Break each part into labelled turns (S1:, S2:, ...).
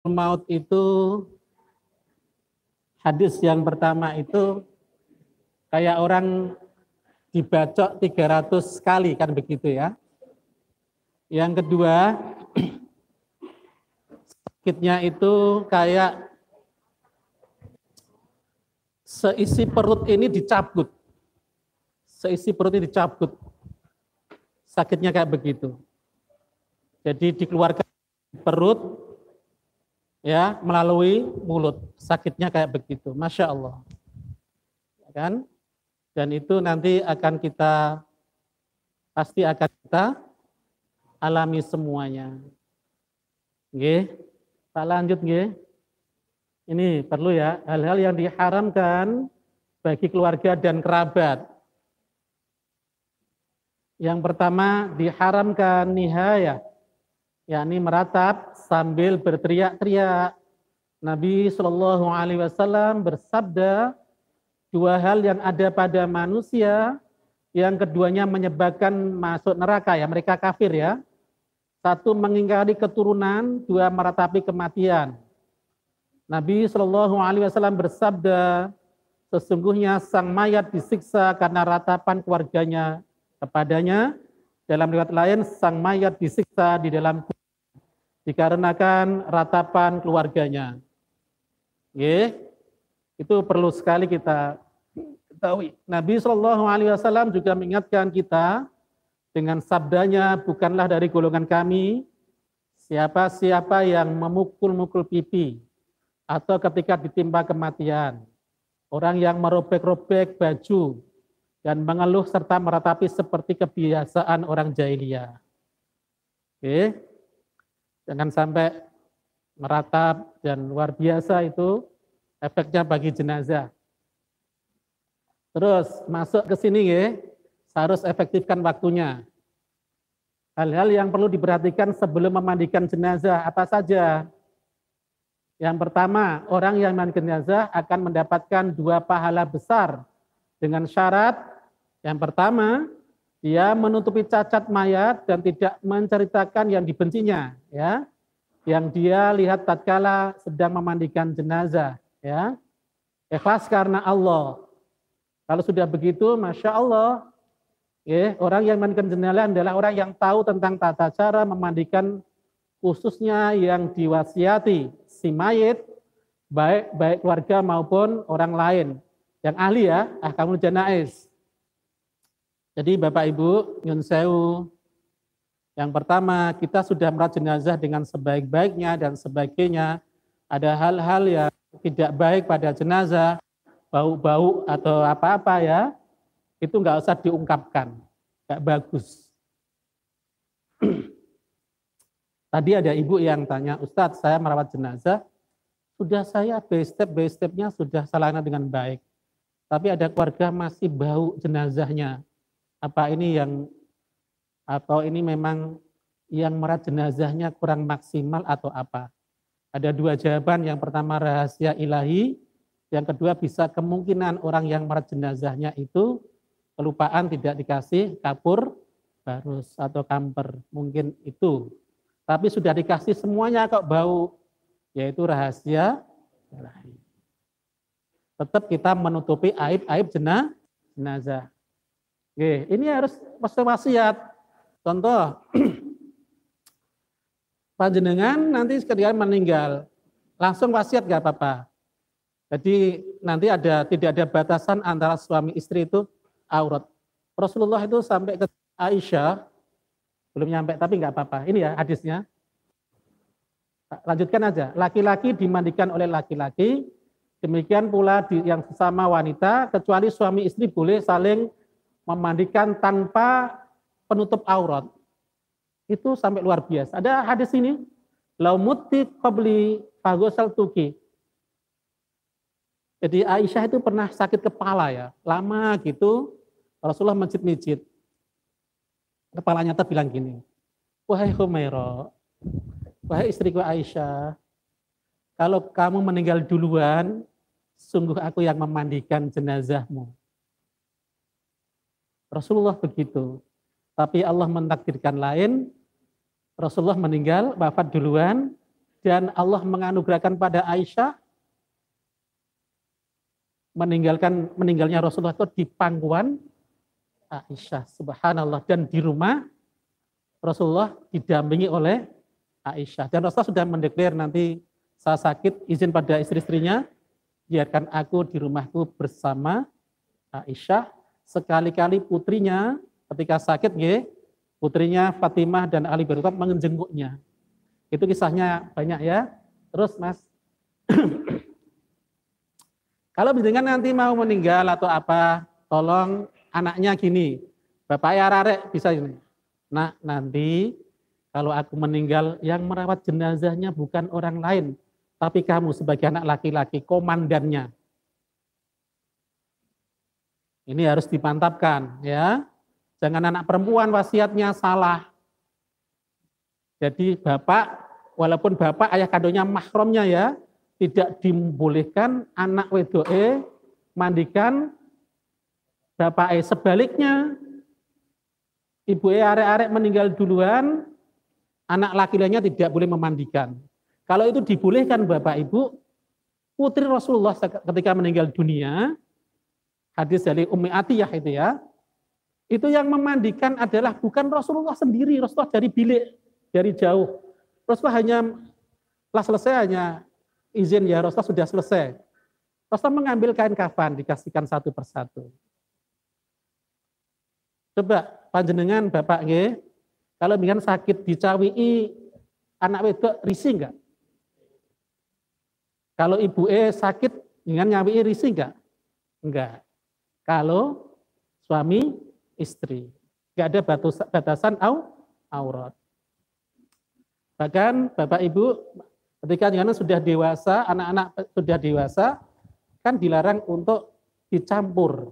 S1: maut itu, hadis yang pertama itu kayak orang dibacok 300 kali, kan begitu ya. Yang kedua, sakitnya itu kayak seisi perut ini dicabut. Seisi perut ini dicabut. Sakitnya kayak begitu. Jadi dikeluarkan perut ya melalui mulut. Sakitnya kayak begitu. Masya Allah. Ya kan? Dan itu nanti pasti akan kita alami semuanya. Nggih. Pak lanjut nggih. Ini perlu ya, hal-hal yang diharamkan bagi keluarga dan kerabat. Yang pertama diharamkan nihaya, yakni meratap sambil berteriak-teriak. Nabi Shallallahu Alaihi Wasallam bersabda, dua hal yang ada pada manusia, yang keduanya menyebabkan masuk neraka ya, mereka kafir ya. Satu mengingkari keturunan, dua meratapi kematian. Nabi Shallallahu Alaihi Wasallam bersabda, sesungguhnya sang mayat disiksa karena ratapan keluarganya kepadanya. Dalam riwayat lain, sang mayat disiksa di dalam dikarenakan ratapan keluarganya. Itu perlu sekali kita ketahui. Nabi Shallallahu Alaihi Wasallam juga mengingatkan kita dengan sabdanya, bukanlah dari golongan kami siapa-siapa yang memukul-mukul pipi atau ketika ditimpa kematian, orang yang merobek-robek baju dan mengeluh serta meratapi seperti kebiasaan orang jahiliyah. Jangan sampai meratap dan luar biasa itu efeknya bagi jenazah. Terus masuk ke sini harus efektifkan waktunya. Hal-hal yang perlu diperhatikan sebelum memandikan jenazah apa saja? Yang pertama, orang yang memandikan jenazah akan mendapatkan 2 pahala besar dengan syarat yang pertama, dia menutupi cacat mayat dan tidak menceritakan yang dibencinya, ya, yang dia lihat tatkala sedang memandikan jenazah, ya, ikhlas karena Allah. Kalau sudah begitu, masya Allah, orang yang memandikan jenazah adalah orang yang tahu tentang tata cara memandikan, khususnya yang diwasiati si mayit, baik keluarga maupun orang lain yang ahli ya, ahkamul janaiz. Jadi Bapak Ibu, nyun sewu, yang pertama kita sudah merawat jenazah dengan sebaik-baiknya dan sebagainya. Ada hal-hal yang tidak baik pada jenazah, bau-bau atau apa-apa ya, itu nggak usah diungkapkan, nggak bagus. Tadi ada ibu yang tanya, Ustadz saya merawat jenazah, sudah saya by step-nya sudah salahkan dengan baik. Tapi ada keluarga masih bau jenazahnya. Apa ini atau ini memang yang merawat jenazahnya kurang maksimal atau apa? Ada 2 jawaban, yang pertama rahasia ilahi, yang kedua bisa kemungkinan orang yang merawat jenazahnya itu kelupaan tidak dikasih kapur barus atau kamper, mungkin itu. Tapi sudah dikasih semuanya kok bau, yaitu rahasia ilahi. Tetap kita menutupi aib-aib jenazah. Oke, ini harus wasiat. Contoh, panjenengan nanti ketika meninggal, langsung wasiat gak apa-apa. Jadi nanti tidak ada batasan antara suami istri itu aurat. Rasulullah itu sampai ke Aisyah, belum nyampe tapi nggak apa-apa. Ini ya hadisnya. Lanjutkan aja. Laki-laki dimandikan oleh laki-laki, demikian pula yang sesama wanita, kecuali suami istri boleh saling memandikan tanpa penutup aurat. Itu sampai luar biasa. Ada hadis ini, laumuti qabli faghsal tuki. Jadi Aisyah itu pernah sakit kepala ya, lama gitu. Rasulullah mijit-mijit. Kepalanya bilang gini, wahai Humairah, wahai istriku Aisyah, kalau kamu meninggal duluan, sungguh aku yang memandikan jenazahmu. Rasulullah begitu. Tapi Allah mentakdirkan lain, Rasulullah meninggal, wafat duluan, dan Allah menganugerahkan pada Aisyah meninggalnya Rasulullah itu di pangkuan Aisyah, subhanallah, dan di rumah Rasulullah didampingi oleh Aisyah. Dan Rasulullah sudah mendeklar nanti saya sakit, izin pada istri-istrinya, biarkan aku di rumahku bersama Aisyah. Sekali-kali putrinya ketika sakit, putrinya Fatimah dan Ali bin Abi Thalib menjenguknya. Itu kisahnya banyak ya. Terus Mas, kalau dengan nanti mau meninggal atau apa, tolong anaknya gini, Bapak ya Rarek bisa ini. Nah nanti kalau aku meninggal yang merawat jenazahnya bukan orang lain, tapi kamu sebagai anak laki-laki, komandannya. Ini harus dipantapkan ya. Jangan anak perempuan wasiatnya salah. Jadi bapak, walaupun bapak ayah kandungnya mahramnya ya, tidak dibolehkan anak wedoe mandikan bapak. Sebaliknya, ibu arek-arek meninggal duluan, anak laki-lakinya tidak boleh memandikan. Kalau itu dibolehkan bapak ibu, putri Rasulullah ketika meninggal dunia, hadis dari Ummi Atiyah itu ya, itu yang memandikan adalah bukan Rasulullah sendiri, Rasulullah dari bilik, dari jauh. Rasulullah hanya hanya izin ya, Rasulullah sudah selesai. Rasulullah mengambil kain kafan, dikasihkan satu persatu. Coba panjenengan bapak kalau dengan sakit dicawii anak wedok risih enggak? Kalau ibu sakit dengan nyawii risih enggak? Enggak. Kalau suami istri, enggak ada batasan aurat. Bahkan bapak ibu ketika sudah dewasa, anak-anak sudah dewasa, kan dilarang untuk dicampur.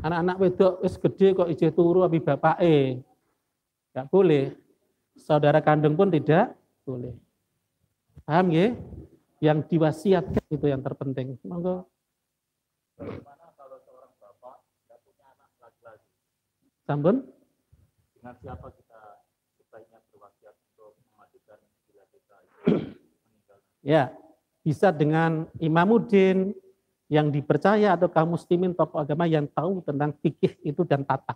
S1: Anak-anak wedok wis gede kok ijeh turu abi bapake. Enggak boleh. Saudara kandung pun tidak boleh. Paham ya? Yang diwasiatkan itu yang terpenting. Monggo.
S2: Bagaimana kalau seorang bapak tidak punya anak laki-laki?
S1: Sampun?
S2: Dengan siapa kita sebaiknya berwasiat untuk memandikan bila kita meninggal?
S1: Ya, bisa dengan imamuddin yang dipercaya atau kaum muslimin tokoh agama yang tahu tentang fikih itu dan tata.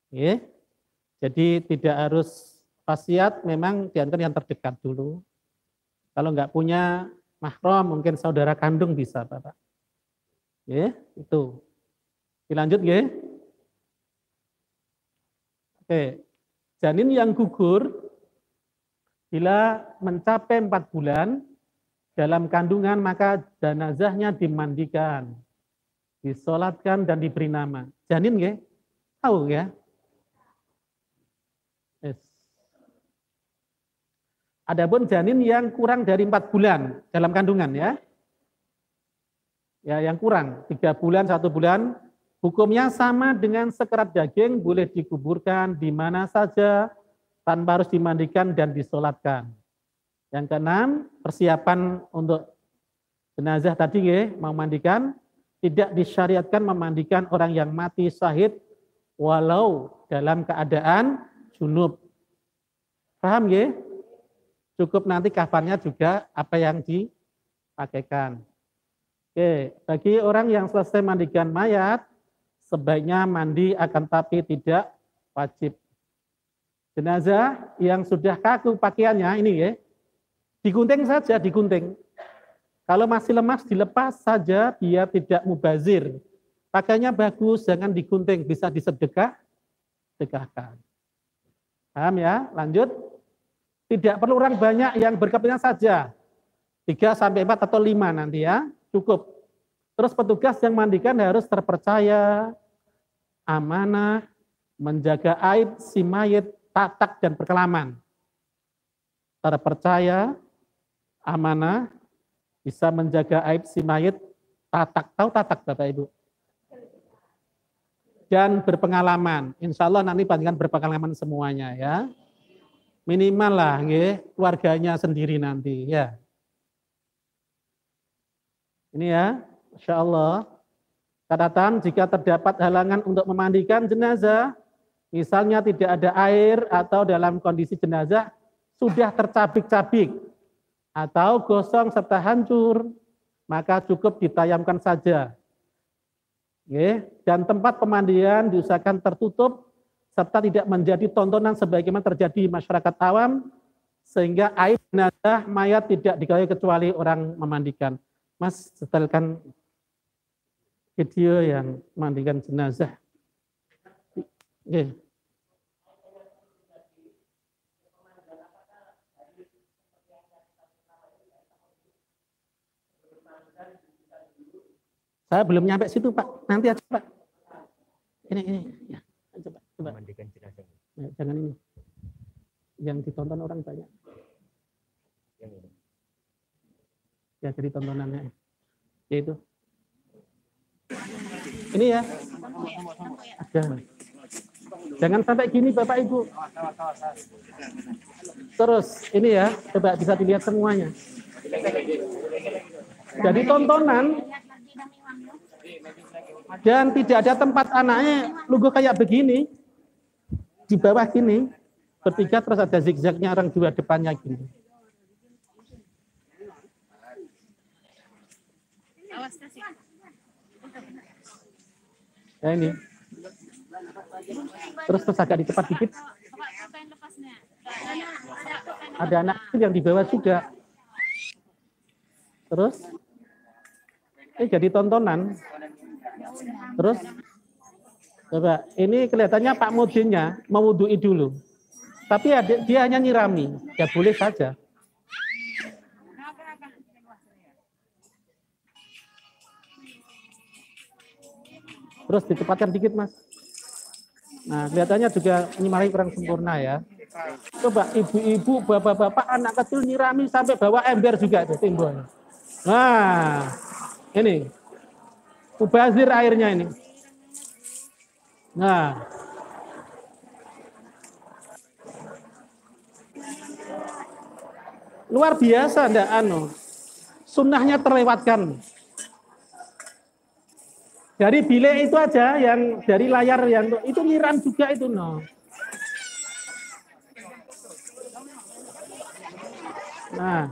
S1: Ya. Jadi tidak harus wasiat, memang diantar yang terdekat dulu. Kalau nggak punya mahram, mungkin saudara kandung bisa, Bapak. Ya, itu. Dilanjut, ya. Oke. Janin yang gugur bila mencapai 4 bulan dalam kandungan, maka jenazahnya dimandikan, disolatkan dan diberi nama. Janin, ya? Tahu ya? Yes. Adapun janin yang kurang dari 4 bulan dalam kandungan ya. Ya, yang kurang 3 bulan, 1 bulan, hukumnya sama dengan sekerat daging, boleh dikuburkan di mana saja tanpa harus dimandikan dan disolatkan. Yang keenam, persiapan untuk jenazah tadi ya, mau mandikan, tidak disyariatkan memandikan orang yang mati syahid walau dalam keadaan junub. Paham ya? Cukup nanti kafannya juga apa yang dipakaikan. Oke, bagi orang yang selesai mandikan mayat, sebaiknya mandi akan tapi tidak wajib. Jenazah yang sudah kaku pakaiannya ini ya, digunting saja, digunting. Kalau masih lemas dilepas saja, biar tidak mubazir. Pakainya bagus, jangan digunting, bisa disedekahkan. Paham ya? Lanjut. Tidak perlu orang banyak, yang berkepentingan saja. 3 sampai 4 atau 5 nanti ya, cukup. Terus petugas yang mandikan harus terpercaya, amanah, menjaga aib si mayit, tatak dan berkelaman. Terpercaya, amanah, bisa menjaga aib si mayit, tatak. Tahu tatak Bapak Ibu? Dan berpengalaman. Insya Allah nanti panjenengan berpengalaman semuanya ya. Minimal lah, keluarganya sendiri nanti ya. Ini ya, Insya Allah. Catatan jika terdapat halangan untuk memandikan jenazah, misalnya tidak ada air atau dalam kondisi jenazah sudah tercabik-cabik atau gosong serta hancur, maka cukup ditayamkan saja. Dan tempat pemandian diusahakan tertutup serta tidak menjadi tontonan sebagaimana terjadi di masyarakat awam, sehingga aib jenazah mayat tidak diketahui kecuali orang memandikan. Mas, setelkan video yang memandikan jenazah. Saya belum nyampe situ, Pak. Nanti aja, Pak. Ini. Ya, coba.
S2: Memandikan jenazah.
S1: Ya, jangan ini. Yang ditonton orang banyak.
S2: Yang ini.
S1: Ya, jadi tontonannya. Yaitu. Ini ya. Ada. Jangan sampai gini, Bapak Ibu. Terus, ini ya. Coba bisa dilihat semuanya. Jadi tontonan. Dan tidak ada tempat anaknya lugu kayak begini. Di bawah gini. Bertiga terus ada zigzagnya orang dua depannya gini. Ya ini. Terus agak di depan dikit. Ada anak kecil yang di bawah juga. Terus. Ini jadi tontonan. Terus. Coba, ini kelihatannya Pak Mudinnya mewudui dulu. Tapi dia hanya nyirami. Ya boleh saja. Terus ditempatkan dikit, Mas. Nah, kelihatannya juga nyirami kurang sempurna ya. Coba ibu-ibu, bapak-bapak, anak kecil nyirami sampai bawa ember juga itu timbul. Nah, ini. Mubazir airnya ini. Nah. Luar biasa ndak sunnahnya terlewatkan. Dari bilik itu aja yang dari layar yang itu nyiram juga itu Nah.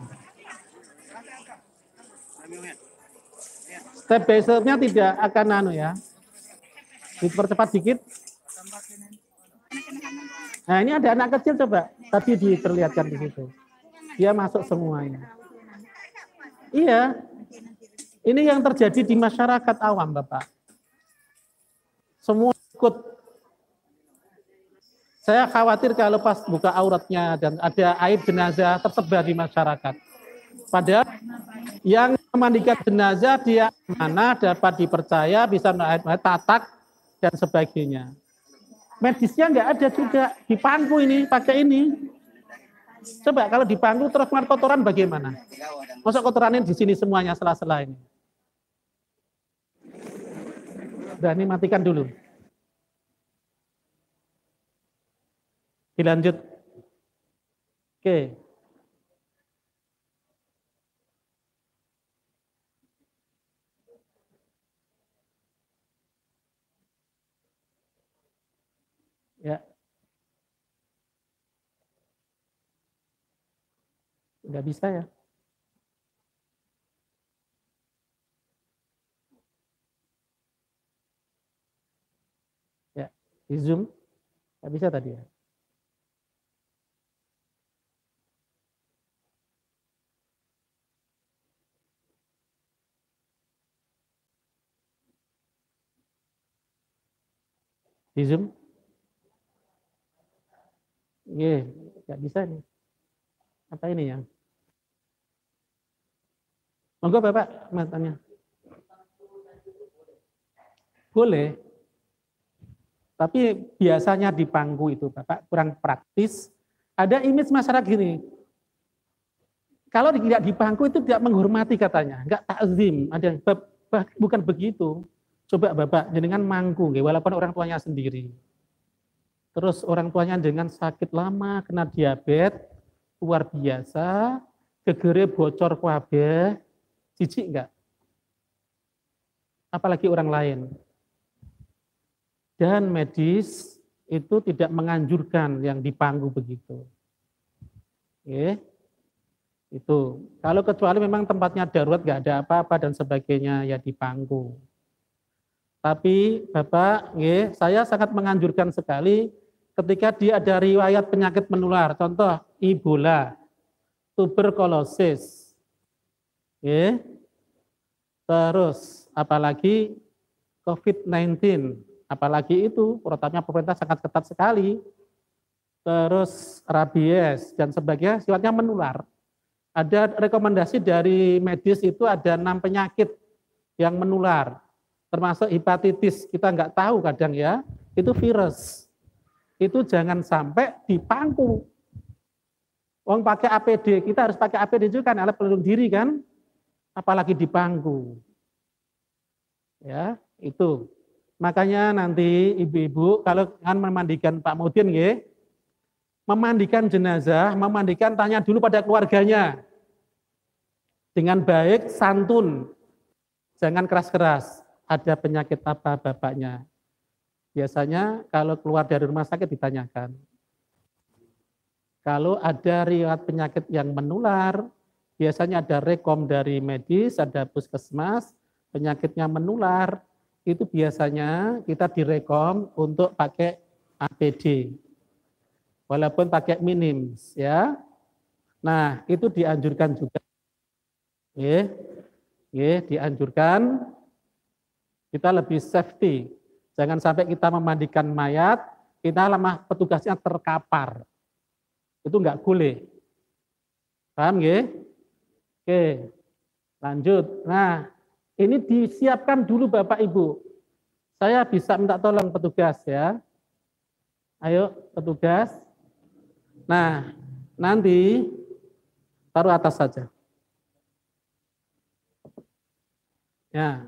S1: Step by step-nya tidak akan ya. Dipercepat dikit. Nah, ini ada anak kecil coba. Tadi diperlihatkan di situ. Dia masuk semuanya. Iya. Ini yang terjadi di masyarakat awam, Bapak. Semua ikut. Saya khawatir kalau pas buka auratnya dan ada aib jenazah tersebar di masyarakat. Padahal yang memandikan jenazah dia mana dapat dipercaya, bisa tatak dan sebagainya. Medisnya nggak ada juga. Di pangku ini, pakai ini. Coba kalau di pangku terus kotoran bagaimana? Masa kotorannya di sini semuanya sela-sela ini. Udah, ini matikan dulu. Dilanjut. Oke. Ya. Nggak bisa ya. Ya, di Zoom. Nggak bisa tadi ya. Di Zoom. Iya, nggak bisa nih. Apa ini ya? Monggo Bapak, Mas tanya. Boleh. Tapi biasanya di pangku itu Bapak kurang praktis. Ada image masyarakat gini. Kalau tidak di pangku itu tidak menghormati katanya, enggak takzim. Ada bukan begitu. Coba Bapak jenengan mangku, walaupun orang tuanya sendiri. Terus orang tuanya dengan sakit lama, kena diabetes, luar biasa, gegere bocor kabeh, jijik enggak? Apalagi orang lain. Dan medis itu tidak menganjurkan yang dipangku begitu. Nggih. Itu. Kalau kecuali memang tempatnya darurat nggak ada apa-apa dan sebagainya ya di pangku. Tapi Bapak, nggih, saya sangat menganjurkan sekali ketika dia ada riwayat penyakit menular, contoh Ebola, tuberkulosis, nggih. Terus apalagi COVID-19, apalagi itu protapnya pemerintah sangat ketat sekali. Terus rabies dan sebagainya sifatnya menular. Ada rekomendasi dari medis itu ada 6 penyakit yang menular, termasuk hepatitis. Kita nggak tahu kadang ya, itu virus. Itu jangan sampai dipangku. Wong pakai APD, kita harus pakai APD juga kan, alat pelindung diri kan, apalagi dipangku. Ya, itu. Makanya nanti ibu-ibu kalau akan memandikan Pak Mudin nggih, memandikan jenazah, memandikan tanya dulu pada keluarganya. Dengan baik, santun. Jangan keras-keras. Ada penyakit apa bapaknya? Biasanya kalau keluar dari rumah sakit ditanyakan. Kalau ada riwayat penyakit yang menular, biasanya ada rekom dari medis, ada puskesmas, penyakitnya menular, itu biasanya kita direkom untuk pakai APD. Walaupun pakai minims ya. Nah, itu dianjurkan juga. Dianjurkan kita lebih safety. Jangan sampai kita memandikan mayat, kita lemah petugasnya terkapar. Itu enggak boleh. Paham nggih? Oke. Lanjut. Nah, ini disiapkan dulu Bapak Ibu. Saya bisa minta tolong petugas ya. Ayo petugas. Nah, nanti taruh atas saja. Ya.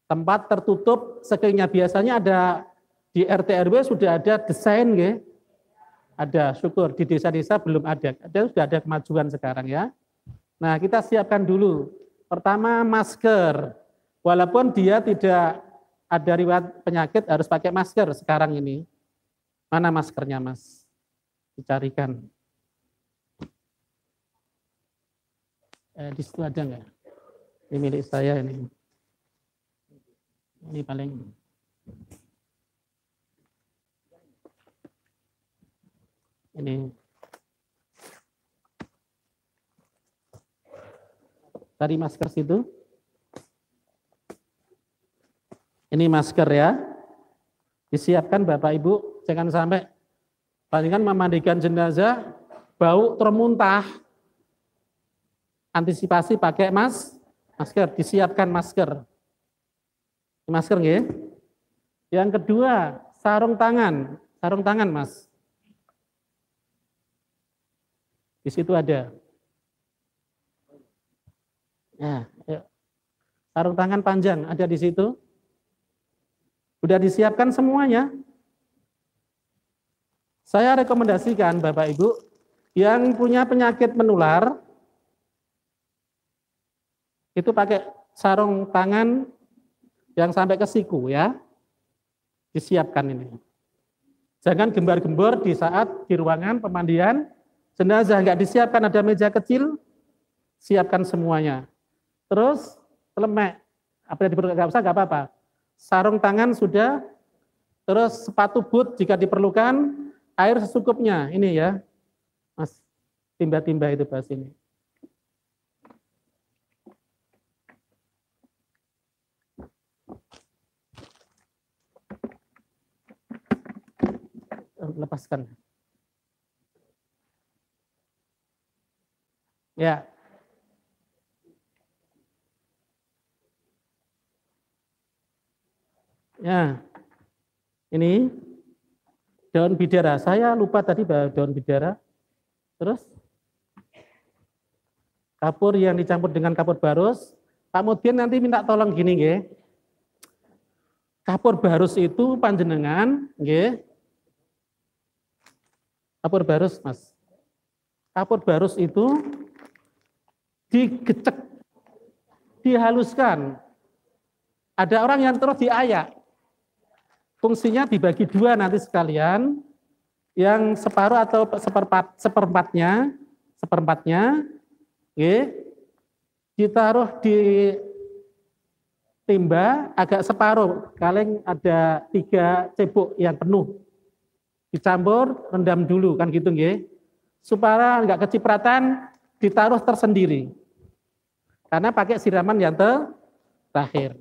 S1: Tempat tertutup sekelilingnya biasanya ada di RT RW sudah ada desain nggih. Ada, syukur di desa-desa belum ada. Sudah ada kemajuan sekarang ya. Nah, kita siapkan dulu. Pertama masker. Walaupun dia tidak ada riwayat penyakit harus pakai masker sekarang ini. Mana maskernya, Mas? Dicarikan. Di situ ada enggak? Ini milik saya ini. Ini paling. Ini. Cari masker situ. Ini masker ya. Disiapkan Bapak Ibu, jangan sampai palingan memandikan jenazah bau termuntah. Antisipasi pakai masker, disiapkan masker. Masker nggih. Yang kedua, sarung tangan. Sarung tangan, Mas. Di situ ada. Ya, yuk. Sarung tangan panjang ada di situ. Sudah disiapkan semuanya. Saya rekomendasikan Bapak Ibu yang punya penyakit menular itu pakai sarung tangan yang sampai ke siku ya. Disiapkan ini. Jangan gembar-gembor di saat di ruangan pemandian jenazah, enggak disiapkan ada meja kecil, siapkan semuanya. Terus celemek, apa yang diperlukan enggak usah enggak apa-apa. Sarung tangan sudah, terus sepatu boot jika diperlukan, air secukupnya. Ini ya, Mas, timba-timba itu bahas ini. Lepaskan. Ya. Ya. Ini daun bidara. Saya lupa tadi bahwa daun bidara. Terus kapur yang dicampur dengan kapur barus. Pak Mudin nanti minta tolong gini nggih. Kapur barus itu panjenengan nggih. Kapur barus, Mas. Kapur barus itu digecek, dihaluskan. Ada orang yang terus diayak. Fungsinya dibagi dua nanti sekalian. Yang separuh atau seperempatnya, ditaruh di timba agak separuh, kalian ada 3 cebok yang penuh. Dicampur, rendam dulu, kan gitu nggih. Supaya enggak kecipratan, ditaruh tersendiri. Karena pakai siraman yang terakhir.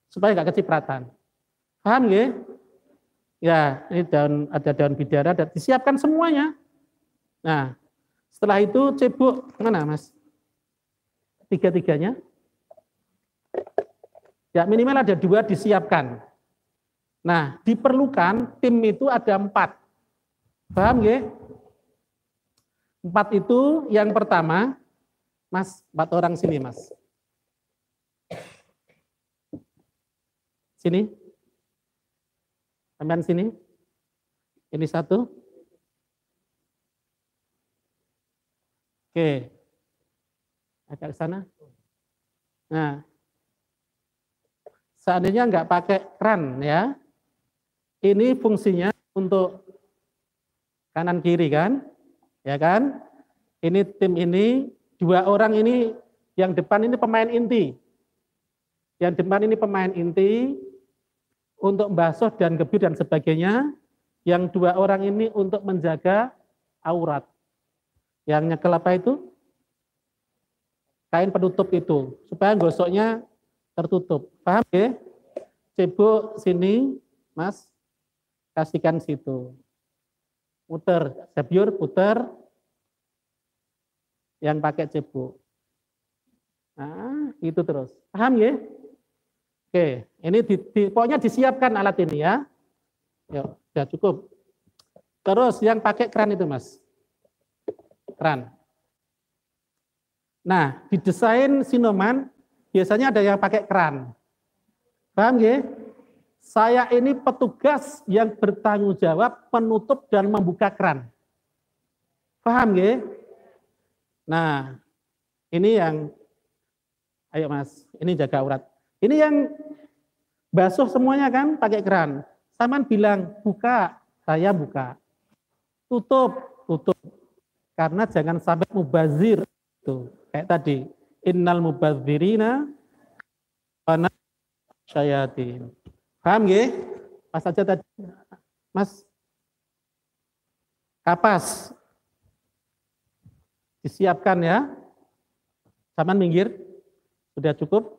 S1: Supaya enggak kecipratan. Paham nggih? Ya, ini ada daun bidara, dan disiapkan semuanya. Nah, setelah itu cebok, mana Mas? 3-tiganya? Ya, minimal ada 2 disiapkan. Nah, diperlukan tim itu ada 4. Paham nggih? 4 itu yang pertama, Mas, 4 orang sini, Mas. Sini. Sampai sini. Ini 1. Oke. Agak ke sana. Nah, seandainya nggak pakai keran ya, ini fungsinya untuk kanan kiri kan, ya kan? Ini tim ini, 2 orang ini, yang depan ini pemain inti. Yang depan ini pemain inti untuk membasuh dan gebir dan sebagainya. Yang 2 orang ini untuk menjaga aurat. Yang nyekel apa itu? Kain penutup itu, supaya gosoknya tertutup. Paham ya? Cebok sini, Mas, kasihkan situ. Puter, sebiur, puter. Yang pakai cebok. Nah, itu terus. Paham ya? Oke, ini pokoknya disiapkan alat ini ya. Yuk, sudah cukup. Terus yang pakai keran itu, Mas. Keran. Nah, didesain Sinoman biasanya ada yang pakai keran. Paham ya? Saya ini petugas yang bertanggung jawab menutup dan membuka keran. Paham ya? Nah, ini yang, ayo Mas, ini jaga aurat. Ini yang basuh semuanya kan pakai keran. Saman bilang, buka, saya buka. Tutup, tutup. Karena jangan sampai mubazir. Tuh, kayak tadi. Innal mubazirina wana syayatin. Paham nggih? Pas aja tadi. Mas. Kapas. Disiapkan ya. Saman minggir. Sudah cukup.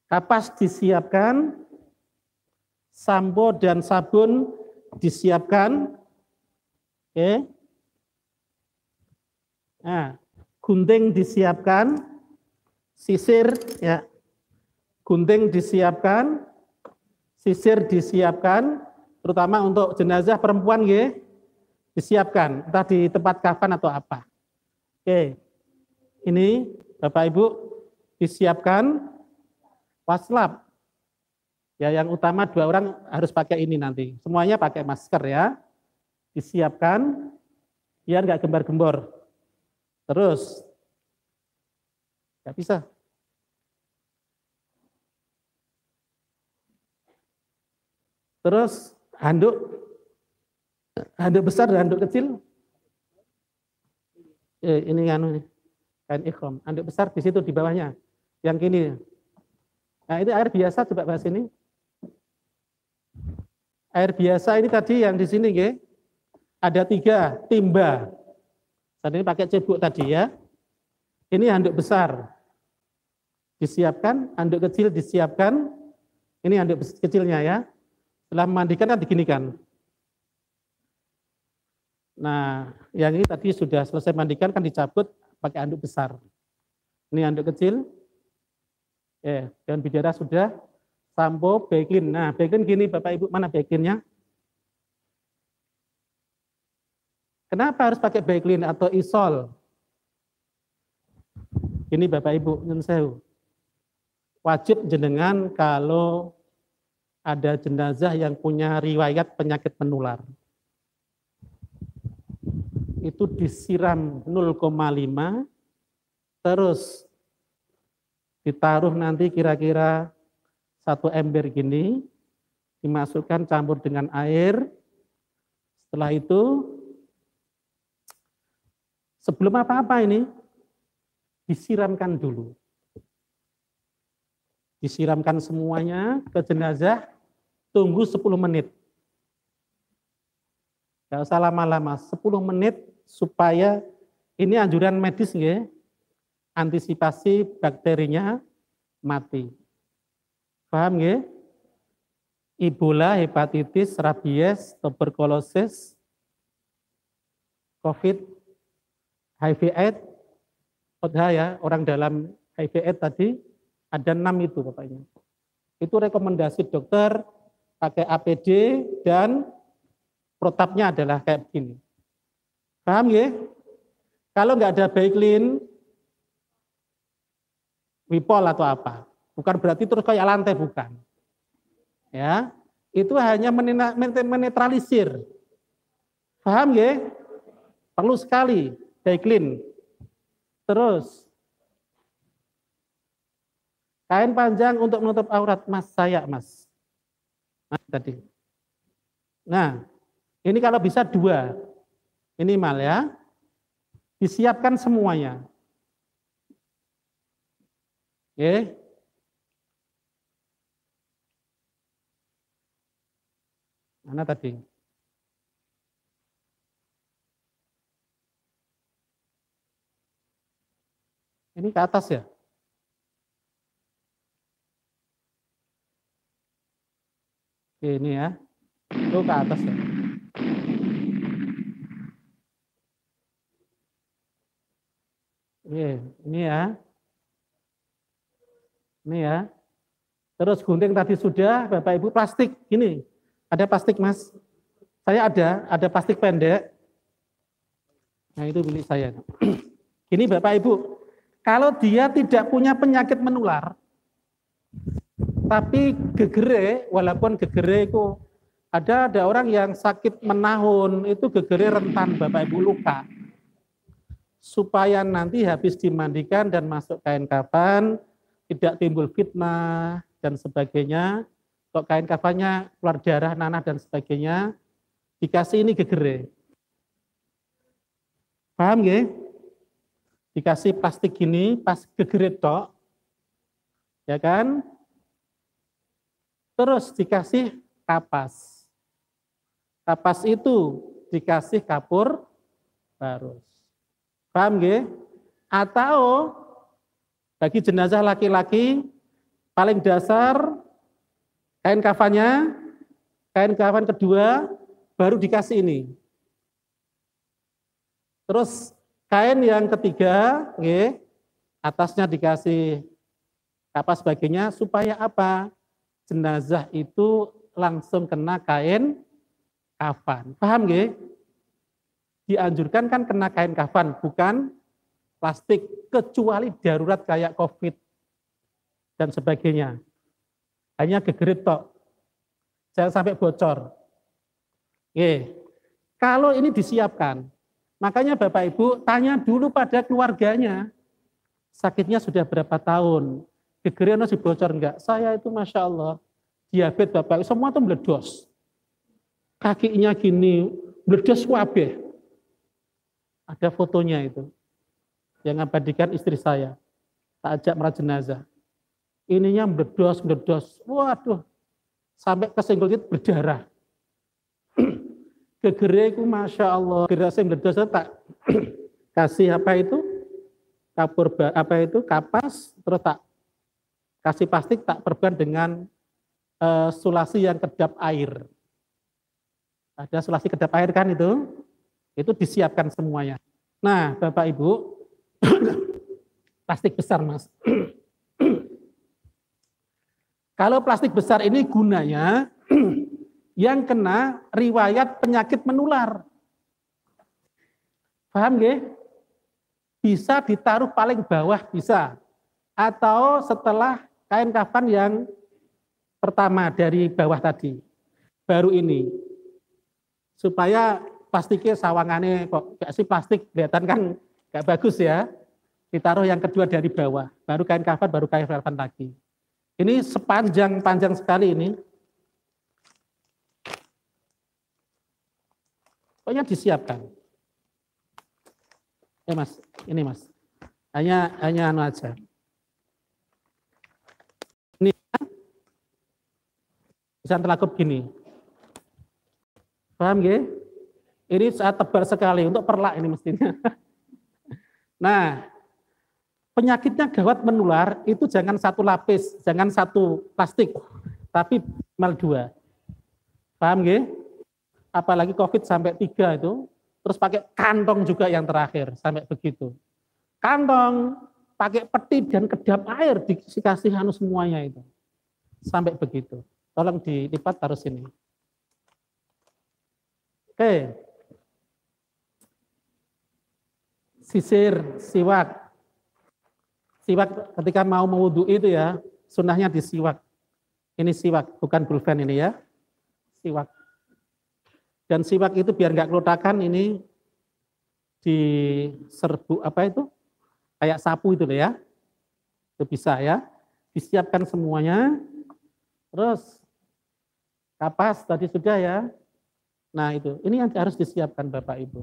S1: Kapas disiapkan. Sampo dan sabun disiapkan. Oke. Nah, gunting disiapkan, sisir ya, gunting disiapkan, sisir disiapkan, terutama untuk jenazah perempuan ya, disiapkan, entah di tempat kafan atau apa. Oke, ini Bapak Ibu disiapkan waslap. Ya, yang utama 2 orang harus pakai ini nanti. Semuanya pakai masker ya. Disiapkan biar nggak gembar-gembor. Terus, nggak bisa. Terus handuk besar dan handuk kecil. Ini anu kain ikhram. Handuk besar di situ di bawahnya. Yang kini. Nah ini air biasa, coba bahas ini. Air biasa ini tadi yang di sini, ya. Ada 3 timba. Tadi ini pakai cebok tadi ya. Ini handuk besar. Disiapkan, handuk kecil disiapkan. Ini handuk kecilnya ya. Setelah memandikan kan diginikan. Nah, yang ini tadi sudah selesai mandikan kan dicabut pakai handuk besar. Ini handuk kecil. Dan bidara sudah. Sampo, Baiklin. Nah, Baiklin gini Bapak Ibu, mana Baiklinnya? Kenapa harus pakai Baiklin atau Isol? Ini Bapak Ibu, nyun sewu. Wajib jenengan kalau ada jenazah yang punya riwayat penyakit menular. Itu disiram 0,5, terus ditaruh nanti kira-kira 1 ember gini, dimasukkan campur dengan air, Setelah itu, sebelum apa-apa ini, disiramkan dulu. Disiramkan semuanya ke jenazah, tunggu 10 menit. Gak usah lama-lama, 10 menit supaya ini anjuran medis nggih, antisipasi bakterinya mati. Paham nggih? Ebola, hepatitis, rabies, tuberkulosis, COVID, HIV/AIDS, ya, orang dalam HIV/AIDS tadi ada 6 itu Bapaknya. Itu rekomendasi dokter pakai APD dan protapnya adalah kayak begini. Paham ya? Kalau nggak ada Baiklin, Wipol atau apa, bukan berarti terus kayak lantai, bukan. Ya, itu hanya menetralisir. Paham ya? Perlu sekali Baiklin. Terus kain panjang untuk menutup aurat, Mas, saya, Mas. Nah, tadi. Nah, ini kalau bisa 2 minimal ya. Disiapkan semuanya. Oke. Mana tadi? Ini ke atas ya? Oke, ini ya. Itu ke atas ya. Ini ya. Ini ya. Terus gunting tadi sudah, Bapak Ibu, plastik. Ini, ada plastik, Mas. Saya ada plastik pendek. Nah, itu milik saya. Ini Bapak Ibu, kalau dia tidak punya penyakit menular, tapi gegere, walaupun gegere itu ada orang yang sakit menahun, itu gegere rentan Bapak Ibu, luka. Supaya nanti habis dimandikan dan masuk kain kafan, tidak timbul fitnah dan sebagainya. Kok kain kafannya keluar darah, nanah dan sebagainya, dikasih ini gegere. Paham nggih? Dikasih plastik gini, pas gegere tok, ya kan? Terus dikasih kapas. Kapas itu dikasih kapur barus. Paham nggih? Atau bagi jenazah laki-laki paling dasar kain kafannya, kain kafan kedua baru dikasih ini. Terus kain yang ketiga, nggih, atasnya dikasih kapas sebagainya supaya apa? Jenazah itu langsung kena kain kafan. Paham nggih? Dianjurkan kan kena kain kafan, bukan plastik, kecuali darurat kayak COVID dan sebagainya. Hanya gegerit tok. Jangan sampai bocor. Oke. Kalau ini disiapkan, makanya Bapak Ibu tanya dulu pada keluarganya, sakitnya sudah berapa tahun, gegerin masih bocor enggak? Saya itu Masya Allah, diabetes Bapak, semua itu meledos. Kakinya gini, meledos wabeh. Ada fotonya itu, yang abadikan istri saya, tak ajak merawat jenazah. Ininya meledos, waduh, sampai kesenggol itu berdarah. Gegere itu Masya Allah, gerasnya meledos tak kasih apa itu, kapur apa itu, kapas, terus tak kasih plastik, tak perban dengan sulasi yang kedap air. Ada sulasi kedap air kan itu disiapkan semuanya. Nah, Bapak Ibu, plastik besar, Mas. Kalau plastik besar ini gunanya yang kena riwayat penyakit menular. Paham nggih? Bisa ditaruh paling bawah bisa. Atau setelah kain kafan yang pertama dari bawah tadi. Baru ini. Supaya plastiknya sawangannya kok gak sih plastik, kelihatan kan gak bagus ya. Ditaruh yang kedua dari bawah, baru kain kafan, baru kain kafan lagi. Ini panjang sekali ini. Pokoknya disiapkan. Mas, ini Mas. Hanya anu aja. Ini bisa terlakup gini. Paham ya? Ini saat tebal sekali untuk perlak ini mestinya. Nah, penyakitnya gawat menular itu jangan satu lapis, jangan satu plastik, tapi minimal 2. Paham ya? Apalagi COVID sampai 3 itu, terus pakai kantong juga yang terakhir, sampai begitu. Kantong, pakai peti dan kedap air, dikasih anu semuanya itu. Sampai begitu. Tolong dilipat taruh sini. Oke. Sisir, siwak. Siwak ketika mau mewudu'i itu ya, sunnahnya disiwak. Ini siwak, bukan bulven ini ya. Siwak. Dan siwak itu biar nggak kelutakan ini diserbu apa itu? Kayak sapu itu loh ya. Itu bisa ya. Disiapkan semuanya. Terus kapas tadi sudah ya. Nah itu, ini yang harus disiapkan Bapak Ibu.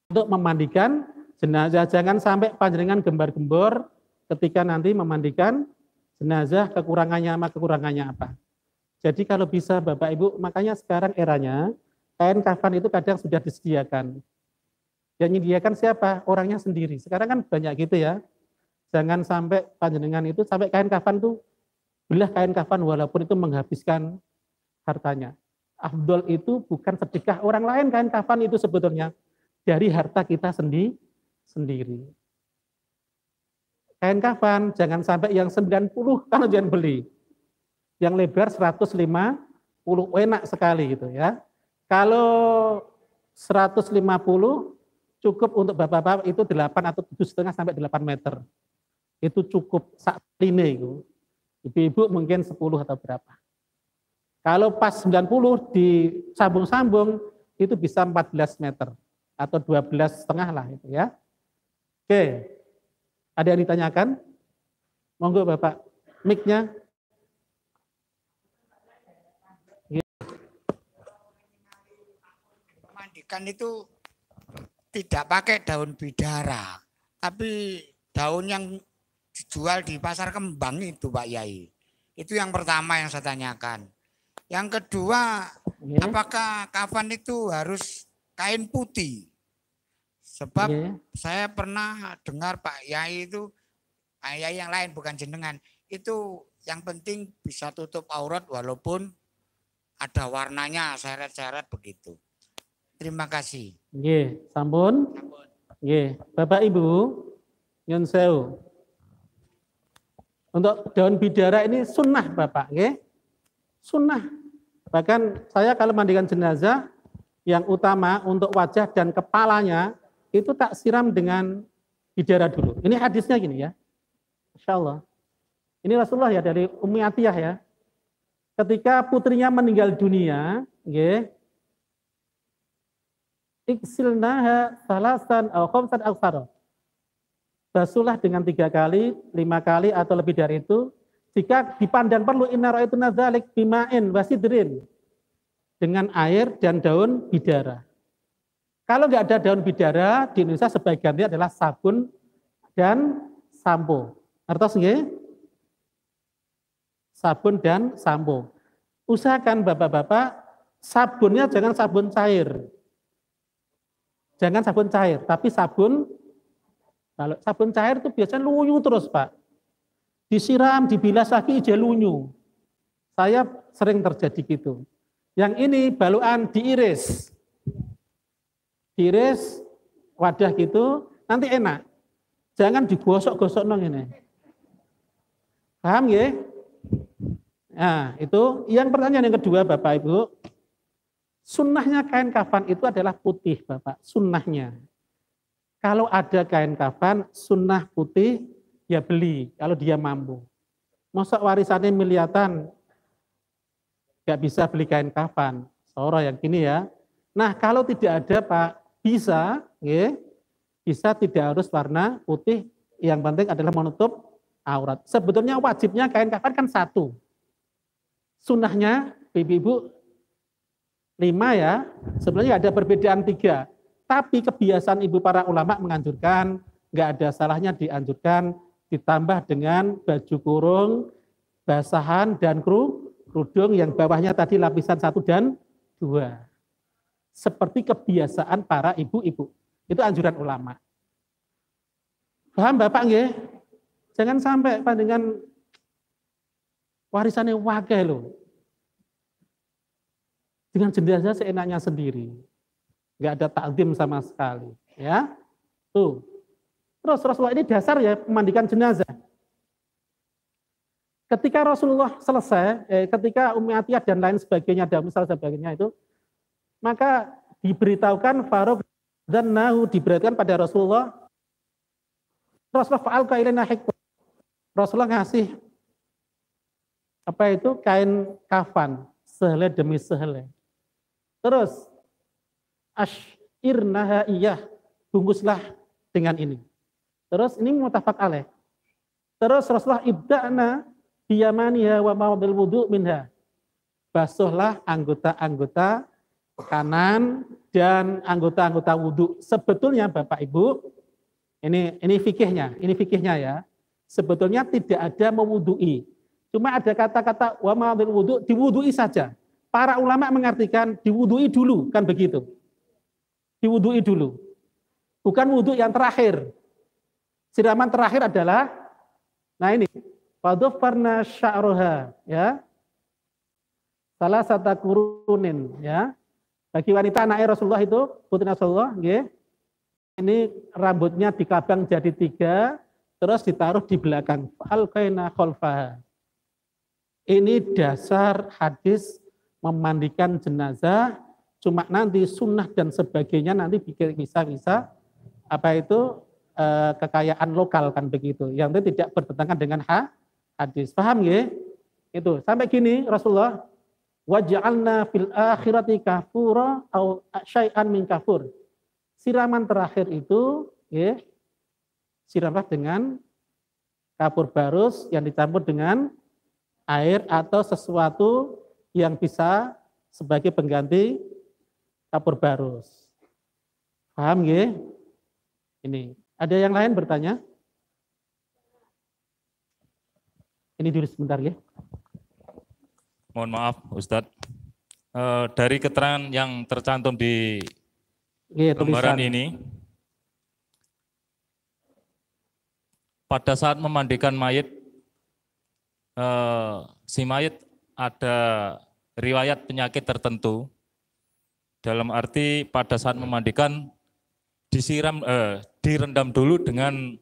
S1: Untuk memandikan jenazah, jangan sampai panjenengan gembar-gembor ketika nanti memandikan jenazah kekurangannya apa. Jadi kalau bisa Bapak Ibu, makanya sekarang eranya kain kafan itu kadang sudah disediakan. Yang menyediakan siapa? Orangnya sendiri. Sekarang kan banyak gitu ya. Jangan sampai panjenengan itu sampai kain kafan itu belah kain kafan walaupun itu menghabiskan hartanya. Afdol itu bukan sedekah orang lain, kain kafan itu sebetulnya dari harta kita sendiri. Kain kafan jangan sampai yang 90 kalau jangan beli. Yang lebar 150 enak sekali gitu ya. Kalau 150 cukup untuk bapak-bapak itu 8 atau 7,5 sampai 8 meter. Itu cukup sak line itu. Ibu-ibu mungkin 10 atau berapa. Kalau pas 90 disambung-sambung itu bisa 14 meter atau 12,5 lah itu ya. Oke. Ada yang ditanyakan? Monggo Bapak. Mic-nya.
S3: Mandikan itu tidak pakai daun bidara, tapi daun yang dijual di pasar kembang itu Pak Yai. Itu yang pertama yang saya tanyakan. Yang kedua, apakah kafan itu harus kain putih? Sebab saya pernah dengar Pak Yai itu, Pak Yai yang lain bukan jenengan, itu yang penting bisa tutup aurat walaupun ada warnanya, seret-seret begitu. Terima kasih.
S1: Nggih, sampun. Nggih, Bapak Ibu, nyun sewu. Untuk daun bidara ini sunnah Bapak, nggih. Sunnah. Bahkan saya kalau mandikan jenazah yang utama untuk wajah dan kepalanya itu tak siram dengan bidara dulu. Ini hadisnya gini ya. Masya Allah. Ini Rasulullah ya dari Ummi Atiyah ya. Ketika putrinya meninggal dunia, nggih. Iksilnaha salasan aw khamsan aksara. Basuhlah dengan 3 kali, 5 kali atau lebih dari itu. Jika dipandang perlu inna ra'aituna dzalik bima'in wasidrin, dengan air dan daun bidara. Kalau nggak ada daun bidara di Indonesia sebagiannya adalah sabun dan sampo. Artos nggih? Sabun dan sampo. Usahakan Bapak-bapak sabunnya jangan sabun cair. Jangan sabun cair, tapi sabun, kalau sabun cair itu biasanya lunyu terus Pak. Disiram, dibilas lagi, ije lunyu. Saya sering terjadi gitu. Yang ini baluan diiris. Diiris, wadah gitu, nanti enak. Jangan digosok-gosok nong ini. Paham ya? Nah, itu yang pertanyaan yang kedua Bapak Ibu. Sunnahnya kain kafan itu adalah putih Bapak, sunnahnya. Kalau ada kain kafan, sunnah putih, ya beli kalau dia mampu. Masa warisannya miliatan, nggak bisa beli kain kafan. Soro yang gini ya. Nah kalau tidak ada Pak, bisa, ya, bisa tidak harus warna putih. Yang penting adalah menutup aurat. Sebetulnya wajibnya kain kafan kan satu. Sunnahnya, ibu-ibu 5 ya, sebenarnya ada perbedaan 3. Tapi kebiasaan ibu para ulama menganjurkan, nggak ada salahnya dianjurkan ditambah dengan baju kurung, basahan dan kerudung yang bawahnya tadi lapisan 1 dan 2. Seperti kebiasaan para ibu-ibu. Itu anjuran ulama. Paham Bapak nggih? Jangan sampai panjenengan warisannya wakil loh. Dengan jenazah seenaknya sendiri. Nggak ada takzim sama sekali. Ya, tuh. Terus Rasulullah ini dasar ya memandikan jenazah. Ketika Rasulullah selesai, ketika Ummi Atiyah dan lain sebagainya, dan misal sebagainya itu, maka diberitahukan Faruk dan Nahu diberitahukan pada Rasulullah. Rasulullah fa'alka ilaina hikmah. Rasulullah ngasih apa itu kain kafan sehelai demi sehelai. Terus ashirnaha iyah, bungkuslah dengan ini. Terus ini muttafaq alaih. Terus Rasulullah ibda'na biyamaniha wa ma'adil wudu' minha. Basuhlah anggota-anggota kanan dan anggota-anggota wudu. Sebetulnya Bapak Ibu, ini fikihnya ya. Sebetulnya tidak ada mewudu'i. Cuma ada kata-kata wa ma'adil wudu', diwudu'i saja. Para ulama mengartikan diwudu'i dulu, kan begitu. Diwudu'i dulu. Bukan wudu yang terakhir. Siraman terakhir adalah, nah ini, fadhfarna sya'ruha, ya. Salah satu kurunin, ya. Bagi wanita anaknya Rasulullah itu, putri Rasulullah, ya. Ini rambutnya dikabang jadi 3, terus ditaruh di belakang. Alqaina khalfaha. Ini dasar hadis memandikan jenazah, cuma nanti sunnah dan sebagainya nanti bisa apa itu kekayaan lokal kan begitu. Yang itu tidak bertentangan dengan hadis. Paham ya? Itu sampai gini Rasulullah waj'alna fil akhirati kafura au syai'an min kafur. Siraman terakhir itu ya siraman dengan kapur barus yang dicampur dengan air atau sesuatu yang bisa sebagai pengganti kapur barus. Paham ya? Ini. Ada yang lain bertanya? Ini dulu sebentar ya.
S4: Mohon maaf Ustadz. Dari keterangan yang tercantum di lembaran ini, pada saat memandikan mayit, si mayit ada riwayat penyakit tertentu, dalam arti pada saat memandikan direndam dulu dengan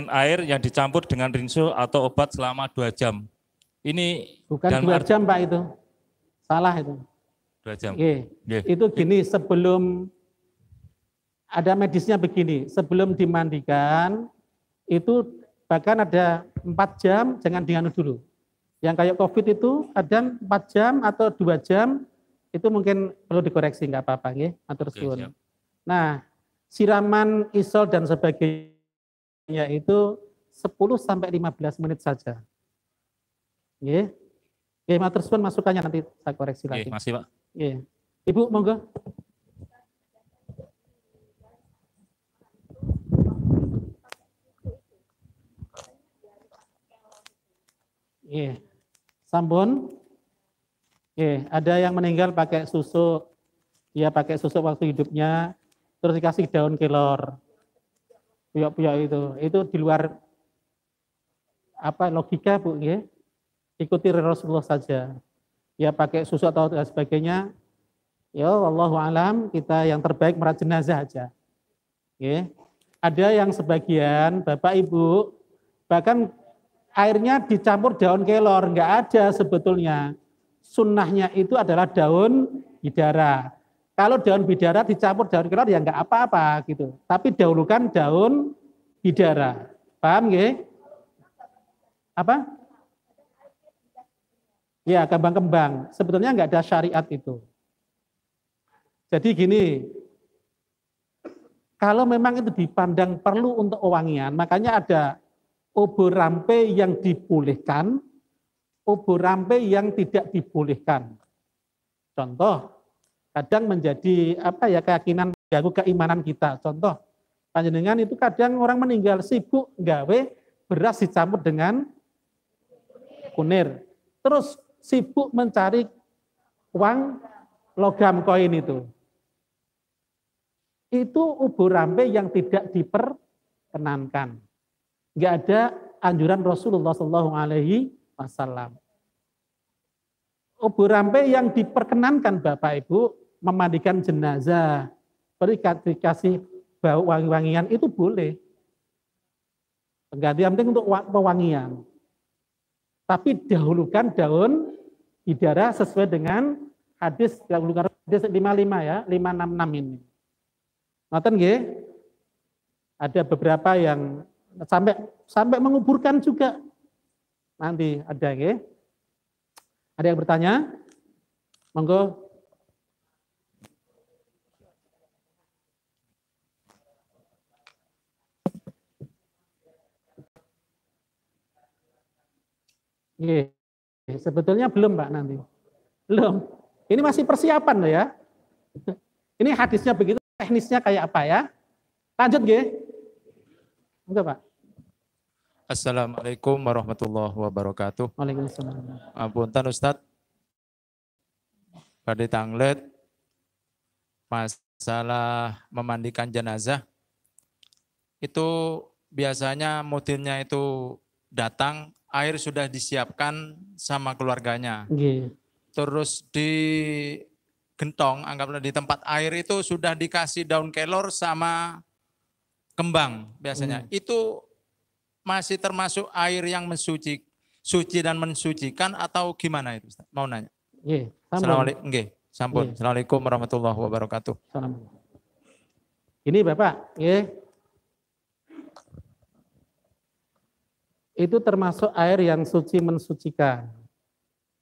S4: air yang dicampur dengan rinso atau obat selama 2 jam. Ini
S1: bukan 2 jam Pak itu, salah itu.
S4: 2 jam.
S1: Itu gini, sebelum ada medisnya begini, sebelum dimandikan itu bahkan ada 4 jam, jangan dianu dulu. Yang kayak COVID itu ada 4 jam atau 2 jam, itu mungkin perlu dikoreksi, nggak apa-apa, ya, atur suwun. Nah, siraman isol dan sebagainya itu 10 sampai 15 menit saja. Ya, atur suwun masukannya nanti saya koreksi lagi.
S4: Masih Pak.
S1: Ya. Ibu, monggo. Iya. Sampun. Ada yang meninggal pakai susu, ya pakai susu waktu hidupnya, terus dikasih daun kelor, puyok-puyok itu di luar apa logika Bu, ya. Ikuti Rasulullah saja. Ya pakai susu atau sebagainya. Ya wallahu alam, kita yang terbaik merawat jenazah aja. Ya. Ada yang sebagian Bapak Ibu bahkan airnya dicampur daun kelor, enggak ada sebetulnya. Sunnahnya itu adalah daun bidara. Kalau daun bidara dicampur daun kelor ya enggak apa-apa gitu. Tapi dahulukan daun bidara. Paham nggih? Apa? Ya, kembang-kembang. Sebetulnya enggak ada syariat itu. Jadi gini, kalau memang itu dipandang perlu untuk wangian, makanya ada obor rampe yang dibolehkan, obor rampe yang tidak dibolehkan. Contoh, kadang menjadi keyakinan ganggu keimanan kita. Contoh, panjenengan itu kadang orang meninggal sibuk gawe beras dicampur dengan kunir. Terus sibuk mencari uang logam koin itu. Itu ubur rampe yang tidak diperkenankan. Enggak ada anjuran Rasulullah SAW. Ubur rampe yang diperkenankan Bapak Ibu memandikan jenazah, dikasih bau wangi-wangian itu boleh. Pengganti yang penting untuk pewangian. Tapi dahulukan daun bidara sesuai dengan hadis 55 ya, 566 ini. Ngoten nggih? Ada beberapa yang sampai menguburkan juga. Nanti ada nggih. Ada yang bertanya? Monggo. Nggih. Sebetulnya belum, Pak, nanti. Belum. Ini masih persiapan loh ya. Ini hadisnya begitu, teknisnya kayak apa ya? Lanjut nggih. Enggak, Pak.
S5: Assalamualaikum warahmatullahi wabarakatuh.
S1: Waalaikumsalam.
S5: Apunten Ustadz, pada tanglet masalah memandikan jenazah itu biasanya motifnya itu datang, air sudah disiapkan sama keluarganya.
S1: Nggih.
S5: Terus di gentong, anggaplah di tempat air itu sudah dikasih daun kelor sama kembang biasanya. Itu masih termasuk air yang suci dan mensucikan atau gimana itu Ustaz? Mau nanya.
S1: Nggih.
S5: Assalamualaikum. Nggih, sampun.
S1: Nggih.
S5: Assalamualaikum warahmatullahi wabarakatuh.
S1: Salam. Ini Bapak, nggih. Itu termasuk air yang suci mensucikan.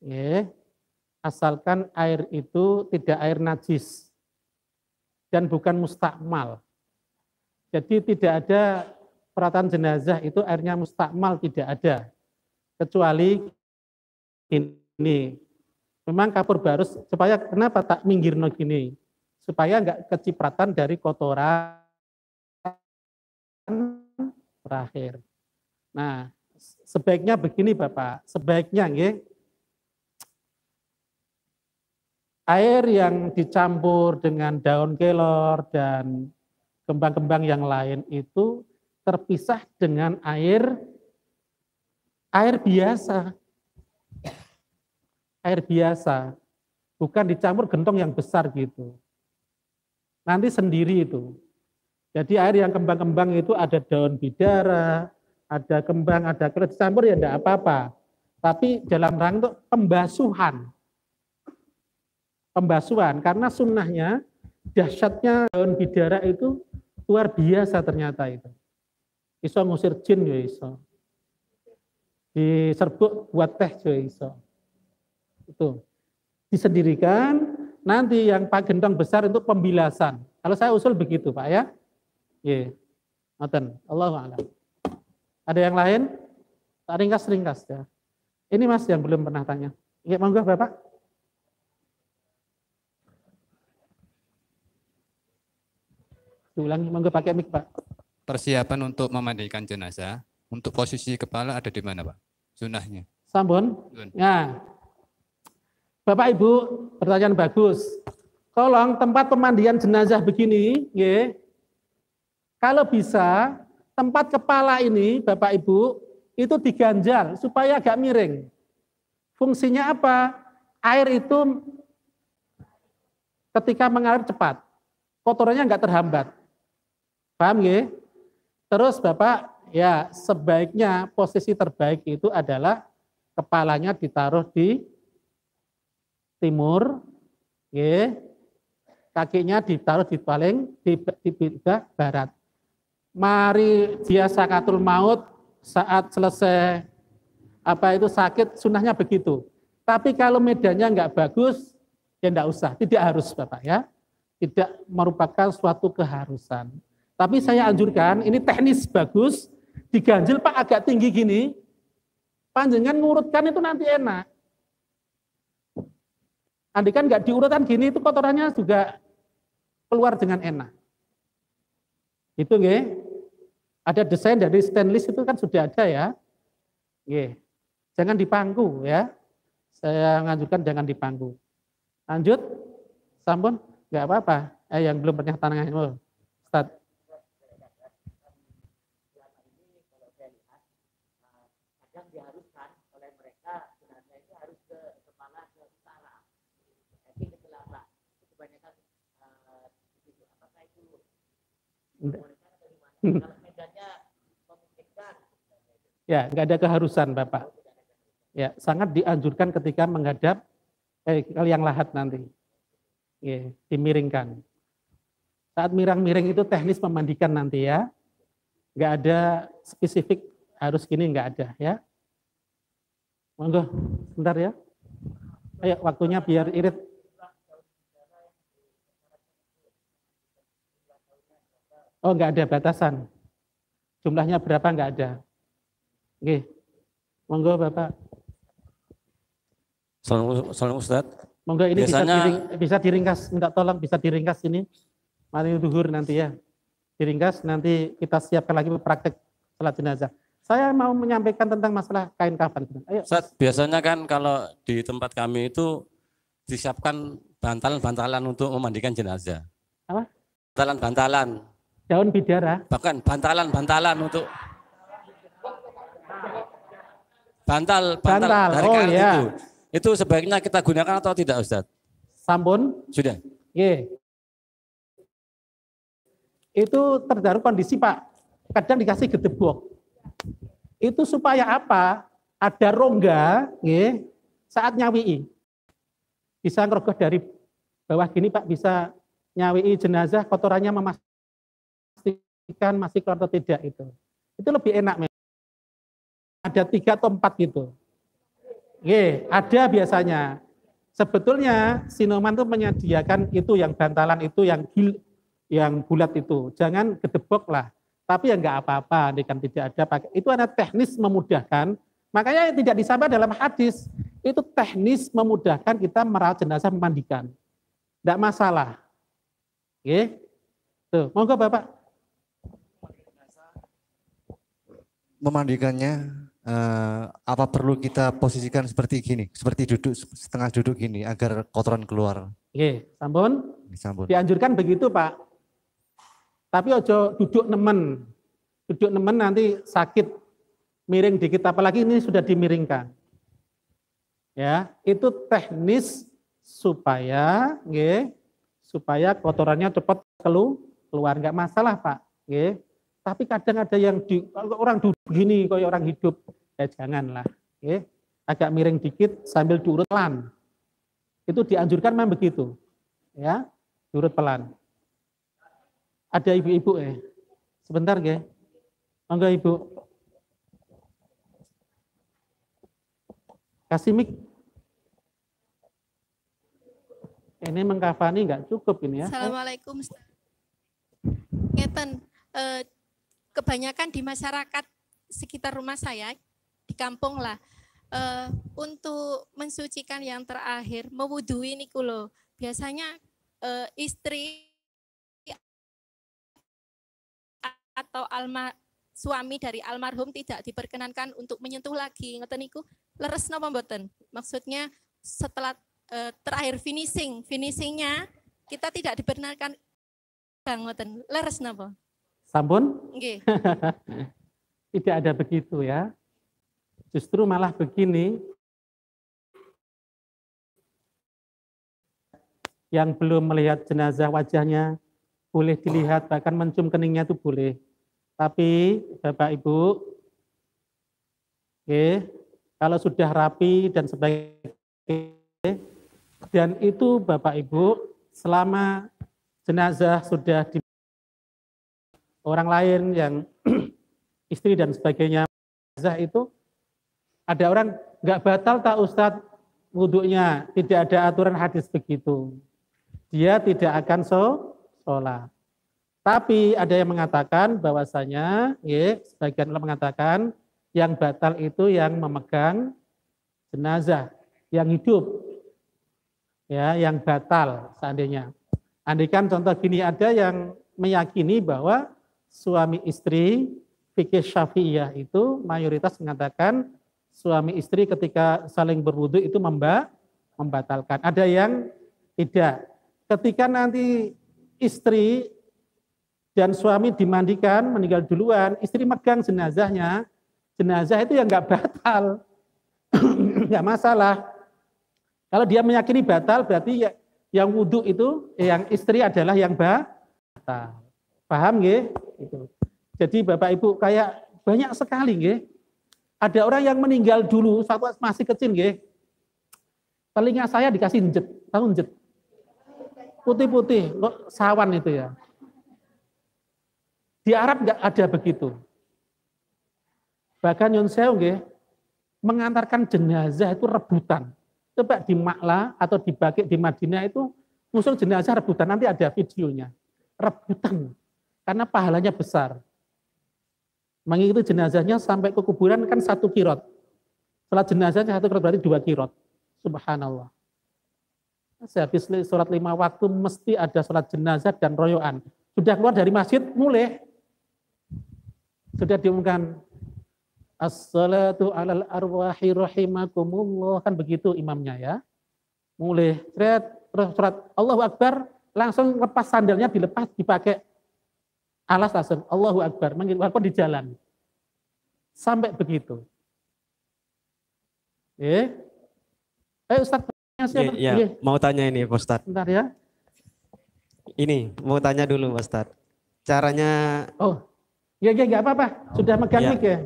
S1: Nggih. Asalkan air itu tidak air najis dan bukan mustakmal. Jadi tidak ada peralatan jenazah itu airnya mustakmal, tidak ada. Kecuali ini. Memang kapur barus, supaya kenapa tak minggirno gini? Supaya enggak kecipratan dari kotoran terakhir. Nah, sebaiknya begini Bapak, sebaiknya nggih, air yang dicampur dengan daun kelor dan kembang-kembang yang lain itu terpisah dengan air biasa. Air biasa, bukan dicampur gentong yang besar gitu. Nanti sendiri itu. Jadi air yang kembang-kembang itu ada daun bidara, ada kembang, ada kelor, dicampur ya enggak apa-apa. Tapi dalam rangka pembasuhan. Pembasuhan, karena sunnahnya, dahsyatnya daun bidara itu luar biasa ternyata itu. Iso ngusir jin ya iso. Diserbuk buat teh ya iso. Itu disendirikan, nanti yang pak gentong besar untuk pembilasan. Kalau saya usul begitu Pak ya. Nggih. Ngoten. Allahu a'lam. Ada yang lain? Tak ringkas ya. Ini Mas yang belum pernah tanya. Nggih, monggo Bapak. Diulangi, monggo pakai mic Pak.
S6: Persiapan untuk memandikan jenazah, untuk posisi kepala ada di mana Pak? Sunnahnya.
S1: Sampun. Nah, Bapak Ibu, pertanyaan bagus. Tolong tempat pemandian jenazah begini, ya, kalau bisa tempat kepala ini, Bapak Ibu, itu diganjal supaya agak miring. Fungsinya apa? Air itu ketika mengalir cepat, kotorannya enggak terhambat. Paham ya? Terus Bapak, ya sebaiknya posisi terbaik itu adalah kepalanya ditaruh di timur, ya, kakinya ditaruh di paling di barat. Mari dia sakatul maut saat selesai sakit, sunnahnya begitu. Tapi kalau medannya enggak bagus, ya enggak usah, tidak harus Bapak ya. Tidak merupakan suatu keharusan. Tapi saya anjurkan, ini teknis bagus, diganjil Pak agak tinggi gini, panjenengan ngurutkan itu nanti enak. Andai kan nggak diurutkan gini, itu kotorannya juga keluar dengan enak. Itu nggih. Ada desain dari stainless itu kan sudah ada ya. Nggih. Jangan dipangku ya. Saya menganjurkan jangan dipangku. Lanjut. Sampun, nggak apa-apa. Yang belum pernah tangan. Oh, Ustaz.
S7: Kadang diharuskan oleh mereka jenazah itu harus ke kepala ke utara, tapi ke selatan. Kebanyakan itu apakah itu mereka atau gimana? Kalau medannya memungkinkan.
S1: Ya, nggak ada keharusan Bapak. Ya, sangat dianjurkan ketika menghadap yang lahat nanti. Ya, dimiringkan. Saat mirang-miring itu teknis memandikan nanti ya. Nggak ada spesifik harus gini, nggak ada ya. Monggo, sebentar ya. Ayo waktunya biar irit. Oh, nggak ada batasan. Jumlahnya berapa nggak ada. Oke. Monggo Bapak.
S8: Salam Ustaz.
S1: Monggo ini
S8: Biasanya,
S1: bisa diringkas, minta tolong bisa diringkas ini. Mari duhur nanti ya. Diringkas nanti kita siapkan lagi praktek salat jenazah. Saya mau menyampaikan tentang masalah kain kafan. Ayo.
S8: Ustaz, biasanya kan kalau di tempat kami itu disiapkan bantalan-bantalan untuk memandikan jenazah.
S1: Apa?
S8: Bantalan-bantalan.
S1: Daun bidara.
S8: Bahkan bantalan-bantalan untuk bantal dari
S1: Oh,
S8: karet
S1: ya.
S8: Itu sebaiknya kita gunakan atau tidak, Ustaz?
S1: Sampun.
S8: Sudah.
S1: Ye. Itu tergantung kondisi Pak. Kadang dikasih gedebok. Itu supaya apa? Ada rongga, ye, saat nyawi'i. Bisa ngerogoh dari bawah gini Pak, bisa nyawi'i jenazah, kotorannya memastikan masih keluar atau tidak itu. Itu lebih enak. Ada 3 atau 4 gitu. Ye, ada biasanya. Sebetulnya Sinoman itu menyediakan itu yang bantalan itu yang bulat itu. Jangan gedebok lah. Tapi ya nggak apa-apa, kan tidak ada pakai. Itu ada teknis memudahkan. Makanya tidak disampaikan dalam hadis. Itu teknis memudahkan kita merawat jenazah memandikan. Tidak masalah. Oke. Tuh, monggo Bapak.
S9: Memandikannya apa perlu kita posisikan seperti gini, seperti duduk setengah duduk gini agar kotoran keluar?
S1: Oke, sampun.
S9: Disambut.
S1: Dianjurkan begitu Pak. Tapi ojo duduk nemen. Duduk nemen nanti sakit. Miring dikit, apalagi ini sudah dimiringkan. Ya, itu teknis supaya supaya kotorannya cepat keluar, enggak masalah, Pak. Tapi kadang ada yang orang duduk gini kayak orang hidup. Ya janganlah. Agak miring dikit sambil diurut pelan. Itu dianjurkan memang begitu. Ya, diurut pelan. Ada ibu-ibu sebentar nggih. Monggo Ibu. Kasih mic. Ini mengkafani nggak cukup ini ya.
S10: Assalamualaikum. Ngeten, kebanyakan di masyarakat sekitar rumah saya di kampung lah, untuk mensucikan yang terakhir, mewudhui niku lho. Biasanya istri atau suami dari almarhum tidak diperkenankan untuk menyentuh lagi. Ngeten niku leres napa mboten? Maksudnya setelah terakhir finishingnya kita tidak diperkenankan ngoten. Leres napa?
S1: Sampun?
S10: Nggih.
S1: Tidak ada begitu ya. Justru malah begini. Yang belum melihat jenazah wajahnya boleh dilihat, bahkan mencium keningnya itu boleh. Tapi Bapak Ibu, kalau sudah rapi dan sebagainya, dan itu Bapak Ibu selama jenazah sudah di orang lain yang istri dan sebagainya, jenazah itu ada orang nggak batal tak Ustadz wudhunya, tidak ada aturan hadis begitu. Dia tidak akan sholat. Tapi ada yang mengatakan bahwasanya, sebagian ulama mengatakan yang batal itu yang memegang jenazah, yang hidup. ya, yang batal seandainya. Andaikan contoh gini, ada yang meyakini bahwa suami istri fikih Syafi'iyah itu mayoritas mengatakan suami istri ketika saling berwudu itu membatalkan. Ada yang tidak. Ketika nanti istri dan suami dimandikan, meninggal duluan, istri megang jenazahnya, jenazah itu ya nggak batal, nggak masalah. Kalau dia meyakini batal, berarti ya, yang wudhu itu, yang istri adalah yang batal. Paham nggih? Itu. Jadi Bapak Ibu kayak banyak sekali nggih. Ada orang yang meninggal dulu saat masih kecil nggih. Telinga saya dikasih njet, tahu njet? Putih-putih, kok sawan itu ya. Di Arab nggak ada begitu. Bahkan Yun Sewu nggih, mengantarkan jenazah itu rebutan. Coba di Makla atau di Baqi di Madinah itu musul jenazah rebutan, nanti ada videonya. Rebutan, karena pahalanya besar. Mengikuti jenazahnya sampai ke kuburan kan 1 kirot. Salat jenazahnya 1 kirot berarti 2 kirot. Subhanallah. Sehabis sholat 5 waktu mesti ada sholat jenazah dan royoan. Sudah keluar dari masjid, mulai. Sudah diumumkan, as-salatu alal arwahi rahimakumullah, kan begitu imamnya ya. Mulai, terus surat Allahu Akbar, langsung lepas sandalnya, dilepas, dipakai alas langsung, Allahu Akbar, walaupun di jalan. Sampai begitu. Ustaz, siapa?
S11: Iya, mau tanya ini Pak Ustaz.
S1: Bentar ya.
S11: Ini, mau tanya dulu Pak Ustaz. Caranya...
S1: Oh, ya nggak apa-apa, sudah megang mic ya.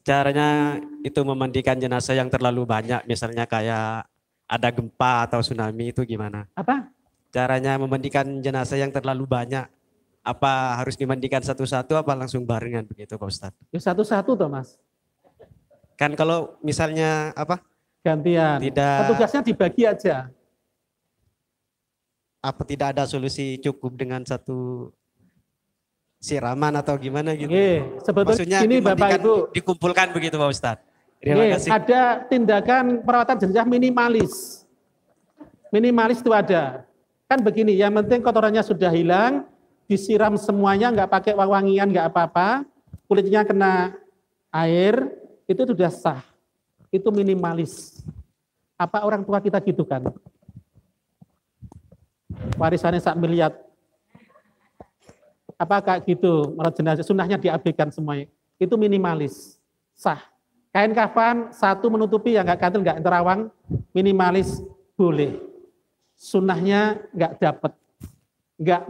S11: Caranya itu memandikan jenazah yang terlalu banyak, misalnya kayak ada gempa atau tsunami, itu gimana?
S1: Apa?
S11: Caranya memandikan jenazah yang terlalu banyak. Apa harus dimandikan satu-satu, apa langsung barengan begitu Pak Ustaz?
S1: Ya satu-satu toh Mas.
S11: Kan kalau misalnya apa?
S1: Gantian.
S11: Tidak.
S1: Petugasnya dibagi aja.
S11: Apa tidak ada solusi cukup dengan satu siraman atau gimana gitu?
S1: Sebetulnya
S11: maksudnya
S1: ini Bapak Ibu
S11: dikumpulkan begitu Pak Ustadz. Terima kasih.
S1: Ada tindakan perawatan jenazah minimalis. Minimalis itu ada. Kan begini, yang penting kotorannya sudah hilang, disiram semuanya, nggak pakai wangian, nggak apa-apa, kulitnya kena air, itu sudah sah. Itu minimalis. Apa orang tua kita gitu kan? Warisannya sak miliar. Apa kayak gitu, merawat jenazah, sunnahnya diabaikan semuanya. Itu minimalis, sah. Kain kafan, satu menutupi yang nggak kantil, nggak terawang, minimalis, boleh. Sunnahnya nggak dapat, nggak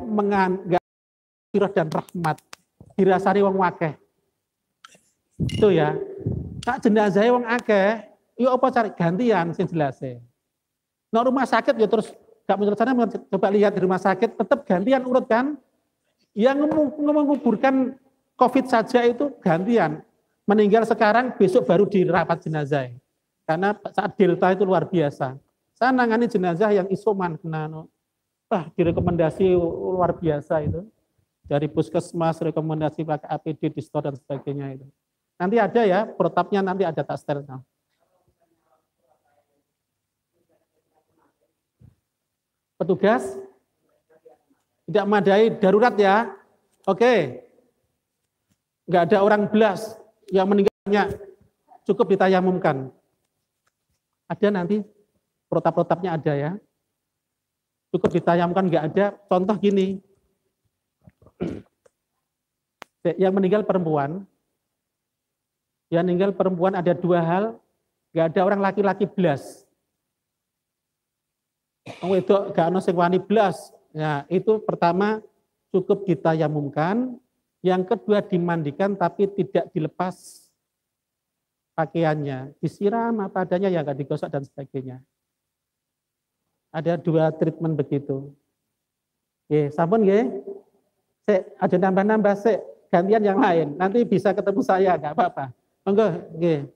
S1: firah dan rahmat, dirasani wong wakeh. Itu ya. Nak jenazah wong akeh, yuk apa cari gantian sing jelasnya. Nah rumah sakit ya terus gak menurut sana, coba lihat di rumah sakit tetap gantian urut kan. Yang menguburkan COVID saja itu gantian. Meninggal sekarang, besok baru dirapat jenazah. Karena saat Delta itu luar biasa. Saya nangani jenazah yang isoman kena, direkomendasi luar biasa itu. Dari puskesmas, rekomendasi pakai APD, di store dan sebagainya itu. Nanti ada ya, protapnya nanti ada tak steril. Petugas tidak memadai, darurat ya. Oke. Enggak ada orang belas yang meninggalnya, cukup ditayamumkan. Ada nanti protap-protapnya ada ya. Cukup ditayamumkan, enggak ada. Contoh gini. Yang meninggal perempuan, ada 2 hal, enggak ada orang laki-laki belas. Wong wedok gak ono sing wani blas. Ya, itu pertama cukup ditayamumkan, yang kedua dimandikan tapi tidak dilepas pakaiannya, disiram apa adanya ya enggak digosok dan sebagainya. Ada 2 treatment begitu. Nggih, sampun nggih. Sik, ada nambah-nambah sik, gantian yang lain. Nanti bisa ketemu saya, enggak apa-apa. Monggo, nggih.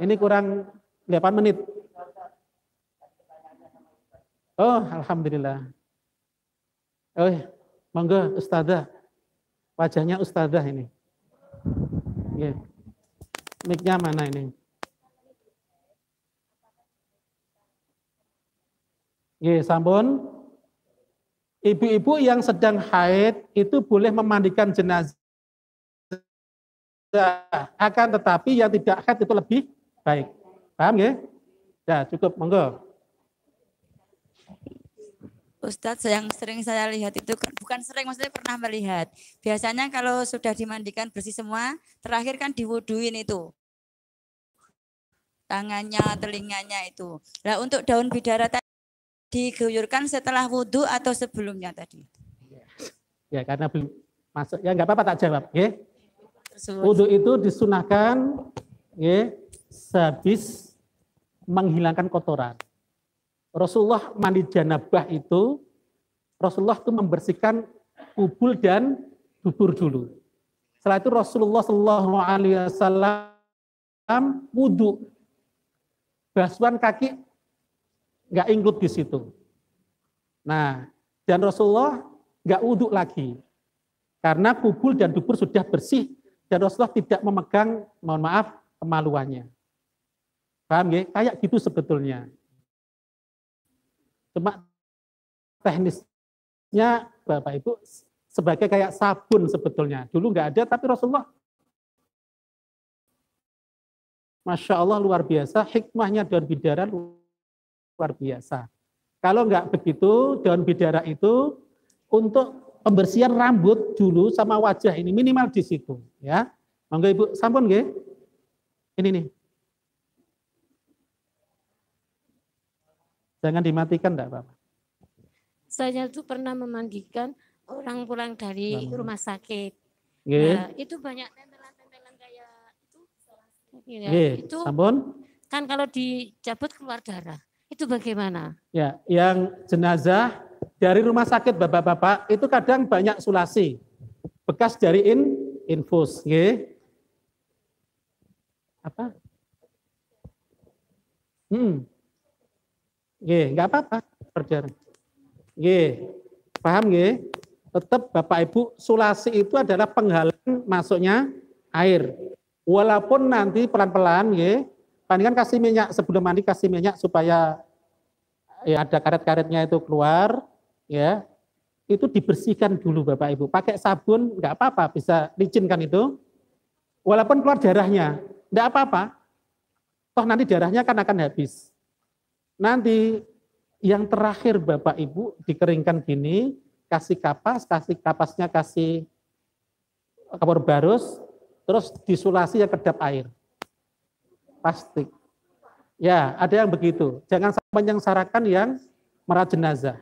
S1: Ini kurang 8 menit. Oh, alhamdulillah. Oh, monggo Ustazah. Wajahnya Ustazah ini. Nggih. Mic-nya mana ini? Nggih, sampun. Ibu-ibu yang sedang haid itu boleh memandikan jenazah, akan tetapi yang tidak haid itu lebih baik. Paham ya? Ya, cukup, monggo.
S12: Ustadz, yang sering saya lihat itu, bukan sering, maksudnya pernah melihat. Biasanya kalau sudah dimandikan bersih semua, terakhir kan diwuduin itu. Tangannya, telinganya itu. Nah, untuk daun bidara tadi diguyurkan setelah wudhu atau sebelumnya tadi?
S1: Ya, karena belum masuk. Ya, nggak apa-apa, tak jawab. Ya. Wudhu itu disunahkan ya, sehabis menghilangkan kotoran. Rasulullah mandi janabah itu, Rasulullah itu membersihkan kubul dan dubur dulu. Setelah itu Rasulullah SAW wudhu. Basuhan kaki nggak include di situ. Nah, dan Rasulullah nggak wudhu lagi. Karena kubul dan dubur sudah bersih dan Rasulullah tidak memegang, mohon maaf, kemaluannya. Paham ya? Kayak gitu sebetulnya. Cuma teknisnya Bapak Ibu sebagai kayak sabun sebetulnya. Dulu nggak ada, tapi Rasulullah Masya Allah luar biasa, hikmahnya daun bidara luar biasa. Kalau nggak begitu, daun bidara itu untuk pembersihan rambut dulu sama wajah ini minimal di situ, ya. Monggo Ibu, sampun nggih. Ini nih. Jangan dimatikan enggak, Bapak.
S13: Saya tuh pernah memandikan orang pulang dari rumah sakit.
S1: Nggih.
S13: Nah, itu banyak tempelan-tempelan kayak itu. Ya,
S1: Nggih,
S13: itu
S1: sampun.
S13: kan kalau dicabut keluar darah. Itu bagaimana?
S1: Ya, yang jenazah dari rumah sakit Bapak-bapak itu kadang banyak sulasi. Bekas dari infus, nggih. Apa? Nggih, enggak apa-apa, berjalan. Nggih. Paham nggih? Tetap Bapak Ibu, sulasi itu adalah penghalang masuknya air. Walaupun nanti pelan-pelan nggih, kan kasih minyak sebelum mandi, kasih minyak supaya ya ada karet-karetnya itu keluar, ya. Itu dibersihkan dulu Bapak Ibu. Pakai sabun enggak apa-apa, bisa licin kan itu. Walaupun keluar darahnya, enggak apa-apa. Toh nanti darahnya kan akan habis. Nanti yang terakhir Bapak Ibu dikeringkan gini, kasih kapasnya kasih kapur barus, terus disulasi yang kedap air. Pasti. Ya, ada yang begitu. Jangan sampai menyengsarakan yang merawat jenazah.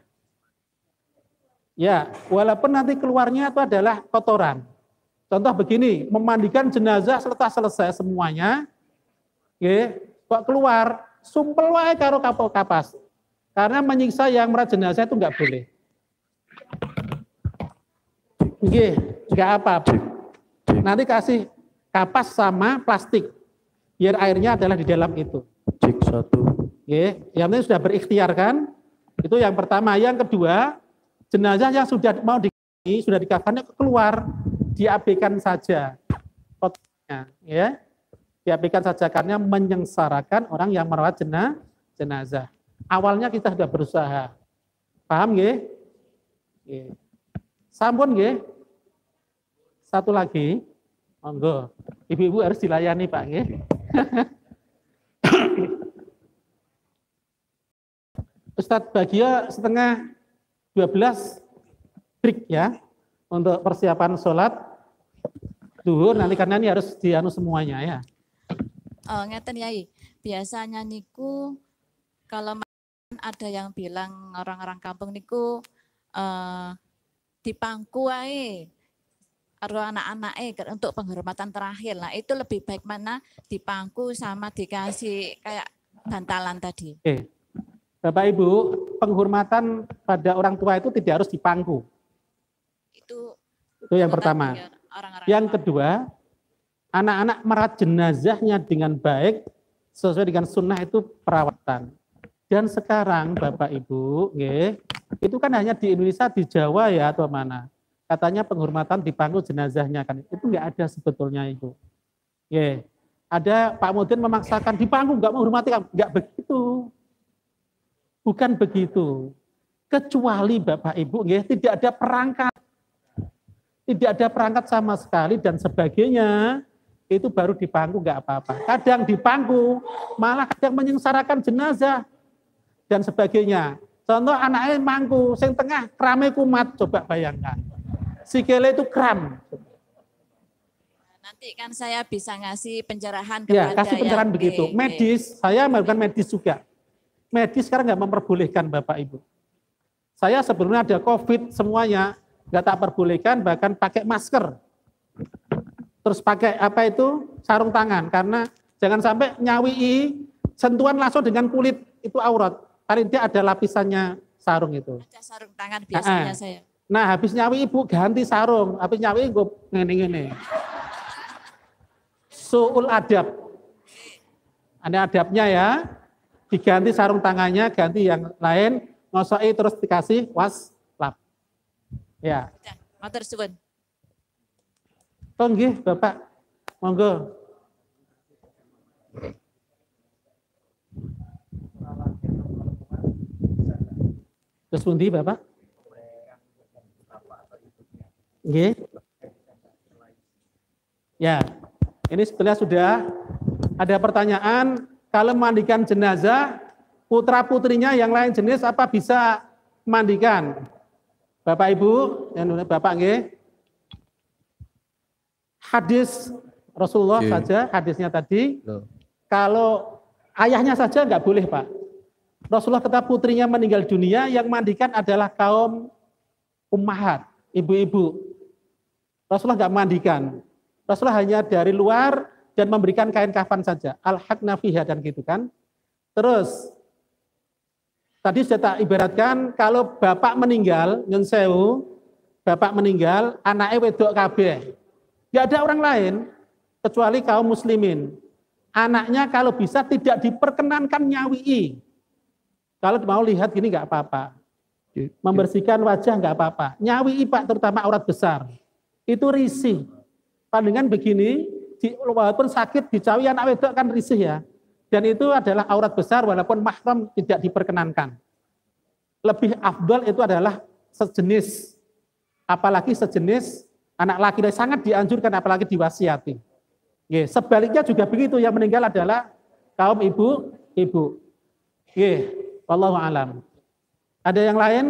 S1: Ya, walaupun nanti keluarnya itu adalah kotoran. Contoh begini, memandikan jenazah setelah selesai semuanya, kok keluar, sumpel wae karo kapas. Karena menyiksa yang merawat jenazah itu enggak boleh. Nggih, enggak apa-apa. Nanti kasih kapas sama plastik. Biar airnya adalah di dalam itu.
S2: Cek satu.
S1: Nggih, yang penting sudah berikhtiar kan? Itu yang pertama. Yang kedua, jenazah yang sudah mau sudah dikafani keluar, diabaikan saja fotonya, ya. Diabaikan saja karena menyengsarakan orang yang merawat jenazah. Awalnya kita sudah berusaha. Paham nggih? Nggih. Sampun nggih? Satu lagi. Monggo. Ibu-ibu harus dilayani, Pak nggih. Ustadz Bagia setengah 12 break ya untuk persiapan sholat duhur nanti karena ini harus dianu semuanya ya.
S12: Oh, ngeten Yai. Biasanya niku kalau ada yang bilang orang-orang kampung niku dipangku ae karo anak-anake untuk penghormatan terakhir. Nah, itu lebih baik mana dipangku sama dikasih kayak bantalan tadi.
S1: Oke. Bapak Ibu, penghormatan pada orang tua itu tidak harus dipangku. Itu yang pertama. Yang kedua, anak-anak merawat jenazahnya dengan baik sesuai dengan sunnah itu perawatan. Dan sekarang Bapak Ibu, itu kan hanya di Indonesia, di Jawa ya atau mana. Katanya penghormatan dipangku jenazahnya kan. Itu enggak ada sebetulnya Ibu. Ada Pak Mudin memaksakan dipangku, enggak menghormati, enggak begitu. Bukan begitu. Kecuali Bapak Ibu, tidak ada perangkat. Tidak ada perangkat sama sekali dan sebagainya, itu baru di pangku nggak apa-apa. Kadang di pangku, malah kadang menyengsarakan jenazah dan sebagainya. Contoh anaknya mangku, sing tengah krame kumat, coba bayangkan. Sikile itu kram.
S12: Nanti kan saya bisa ngasih pencerahan
S1: Ya,
S12: kepada
S1: kasih pencerahan
S12: yang
S1: begitu. Medis, saya melakukan medis juga. Medis sekarang nggak memperbolehkan Bapak Ibu. Saya sebelumnya ada COVID semuanya, nggak tak perbolehkan, bahkan pakai masker. Terus pakai apa itu, sarung tangan, karena jangan sampai nyawii, sentuhan langsung dengan kulit, itu aurat. Paling dia ada lapisannya sarung itu.
S12: Ada sarung tangan biasanya saya.
S1: Nah, habis nyawi ibu ganti sarung, habis nyawi gue ngene-ngene. Su'ul adab. Ada adabnya ya. Diganti sarung tangannya, ganti yang lain, ngosoi terus dikasih waslap. Ya.
S12: Matur suwun.
S1: Oh nggih, Bapak. Monggo. Terus pundi, Bapak? Nggih. Ya. Ini sebenarnya sudah ada pertanyaan, kalau memandikan jenazah, putra-putrinya yang lain jenis apa bisa mandikan? Bapak Ibu, Bapak nggih. Hadis Rasulullah saja, hadisnya tadi. Kalau ayahnya saja nggak boleh, Pak. Rasulullah kata putrinya meninggal dunia, yang mandikan adalah kaum ummahat, ibu-ibu. Rasulullah nggak mandikan. Rasulullah hanya dari luar dan memberikan kain kafan saja. Al-haqna fiha dan gitu kan. Terus tadi sudah tak ibaratkan kalau bapak meninggal, nyun sewu, bapak meninggal, anaknya wedok kabeh. Enggak ada orang lain kecuali kaum muslimin. Anaknya kalau bisa tidak diperkenankan nyawii. Kalau mau lihat gini enggak apa-apa. Membersihkan wajah enggak apa-apa. Nyawii Pak, terutama aurat besar. Itu risih. Pandangan begini, walaupun sakit dicawi anak wedok kan risih ya. Dan itu adalah aurat besar walaupun mahram tidak diperkenankan. Lebih afdal itu adalah sejenis, apalagi sejenis anak laki, sangat dianjurkan apalagi diwasiati. Sebaliknya juga begitu, yang meninggal adalah kaum ibu-ibu. Wallahu alam. Ada yang lain?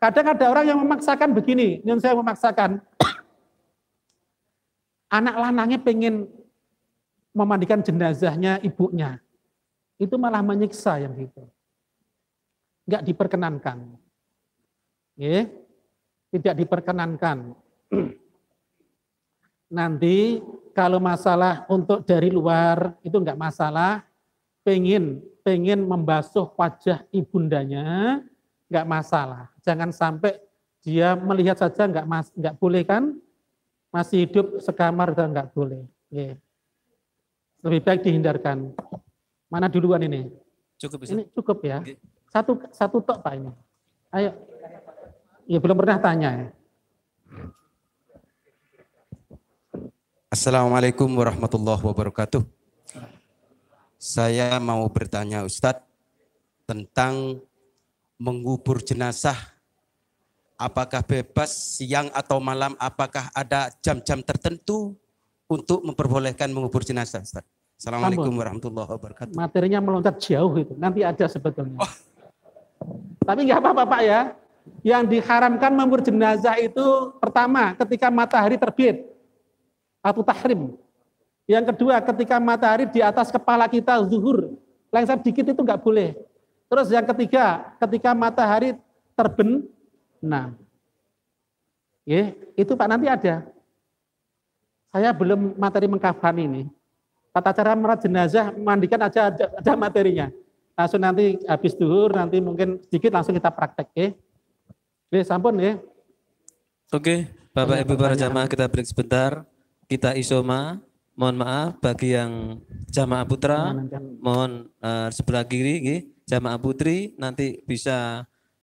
S1: Kadang ada orang yang memaksakan begini, yang saya memaksakan. Anak lanangnya pengen memandikan jenazahnya ibunya. Itu malah menyiksa yang gitu. Enggak diperkenankan. Tidak diperkenankan. Nanti kalau masalah untuk dari luar itu enggak masalah. Pengen membasuh wajah ibundanya enggak masalah. Jangan sampai dia melihat saja enggak boleh kan? Masih hidup sekamar dan enggak boleh. Lebih baik dihindarkan. Mana duluan ini?
S14: Cukup bisa.
S1: Ini cukup ya. Satu tok Pak ini. Ayo. Ya belum pernah tanya ya.
S14: Assalamualaikum warahmatullahi wabarakatuh. Saya mau bertanya Ustadz tentang mengubur jenazah. Apakah bebas siang atau malam? Apakah ada jam-jam tertentu untuk memperbolehkan mengubur jenazah, Ustaz? Assalamualaikum warahmatullahi wabarakatuh.
S1: Materinya meloncat jauh itu. Nanti ada sebetulnya. Tapi nggak apa-apa Pak ya. Yang diharamkan mengubur jenazah itu pertama ketika matahari terbit atau tahrim. Yang kedua ketika matahari di atas kepala kita zuhur. Lengser dikit itu nggak boleh. Terus yang ketiga ketika matahari terbenam. Itu Pak nanti ada. Saya belum materi mengkafan ini. Tata cara merawat jenazah, mandikan aja ada materinya. Langsung nanti habis duhur, nanti mungkin sedikit langsung kita praktek. Sampun ya.
S14: Oke, Bapak Ibu para jamaah kita break sebentar. Kita isoma. Mohon maaf bagi yang jamaah putra, mohon sebelah kiri, jamaah putri nanti bisa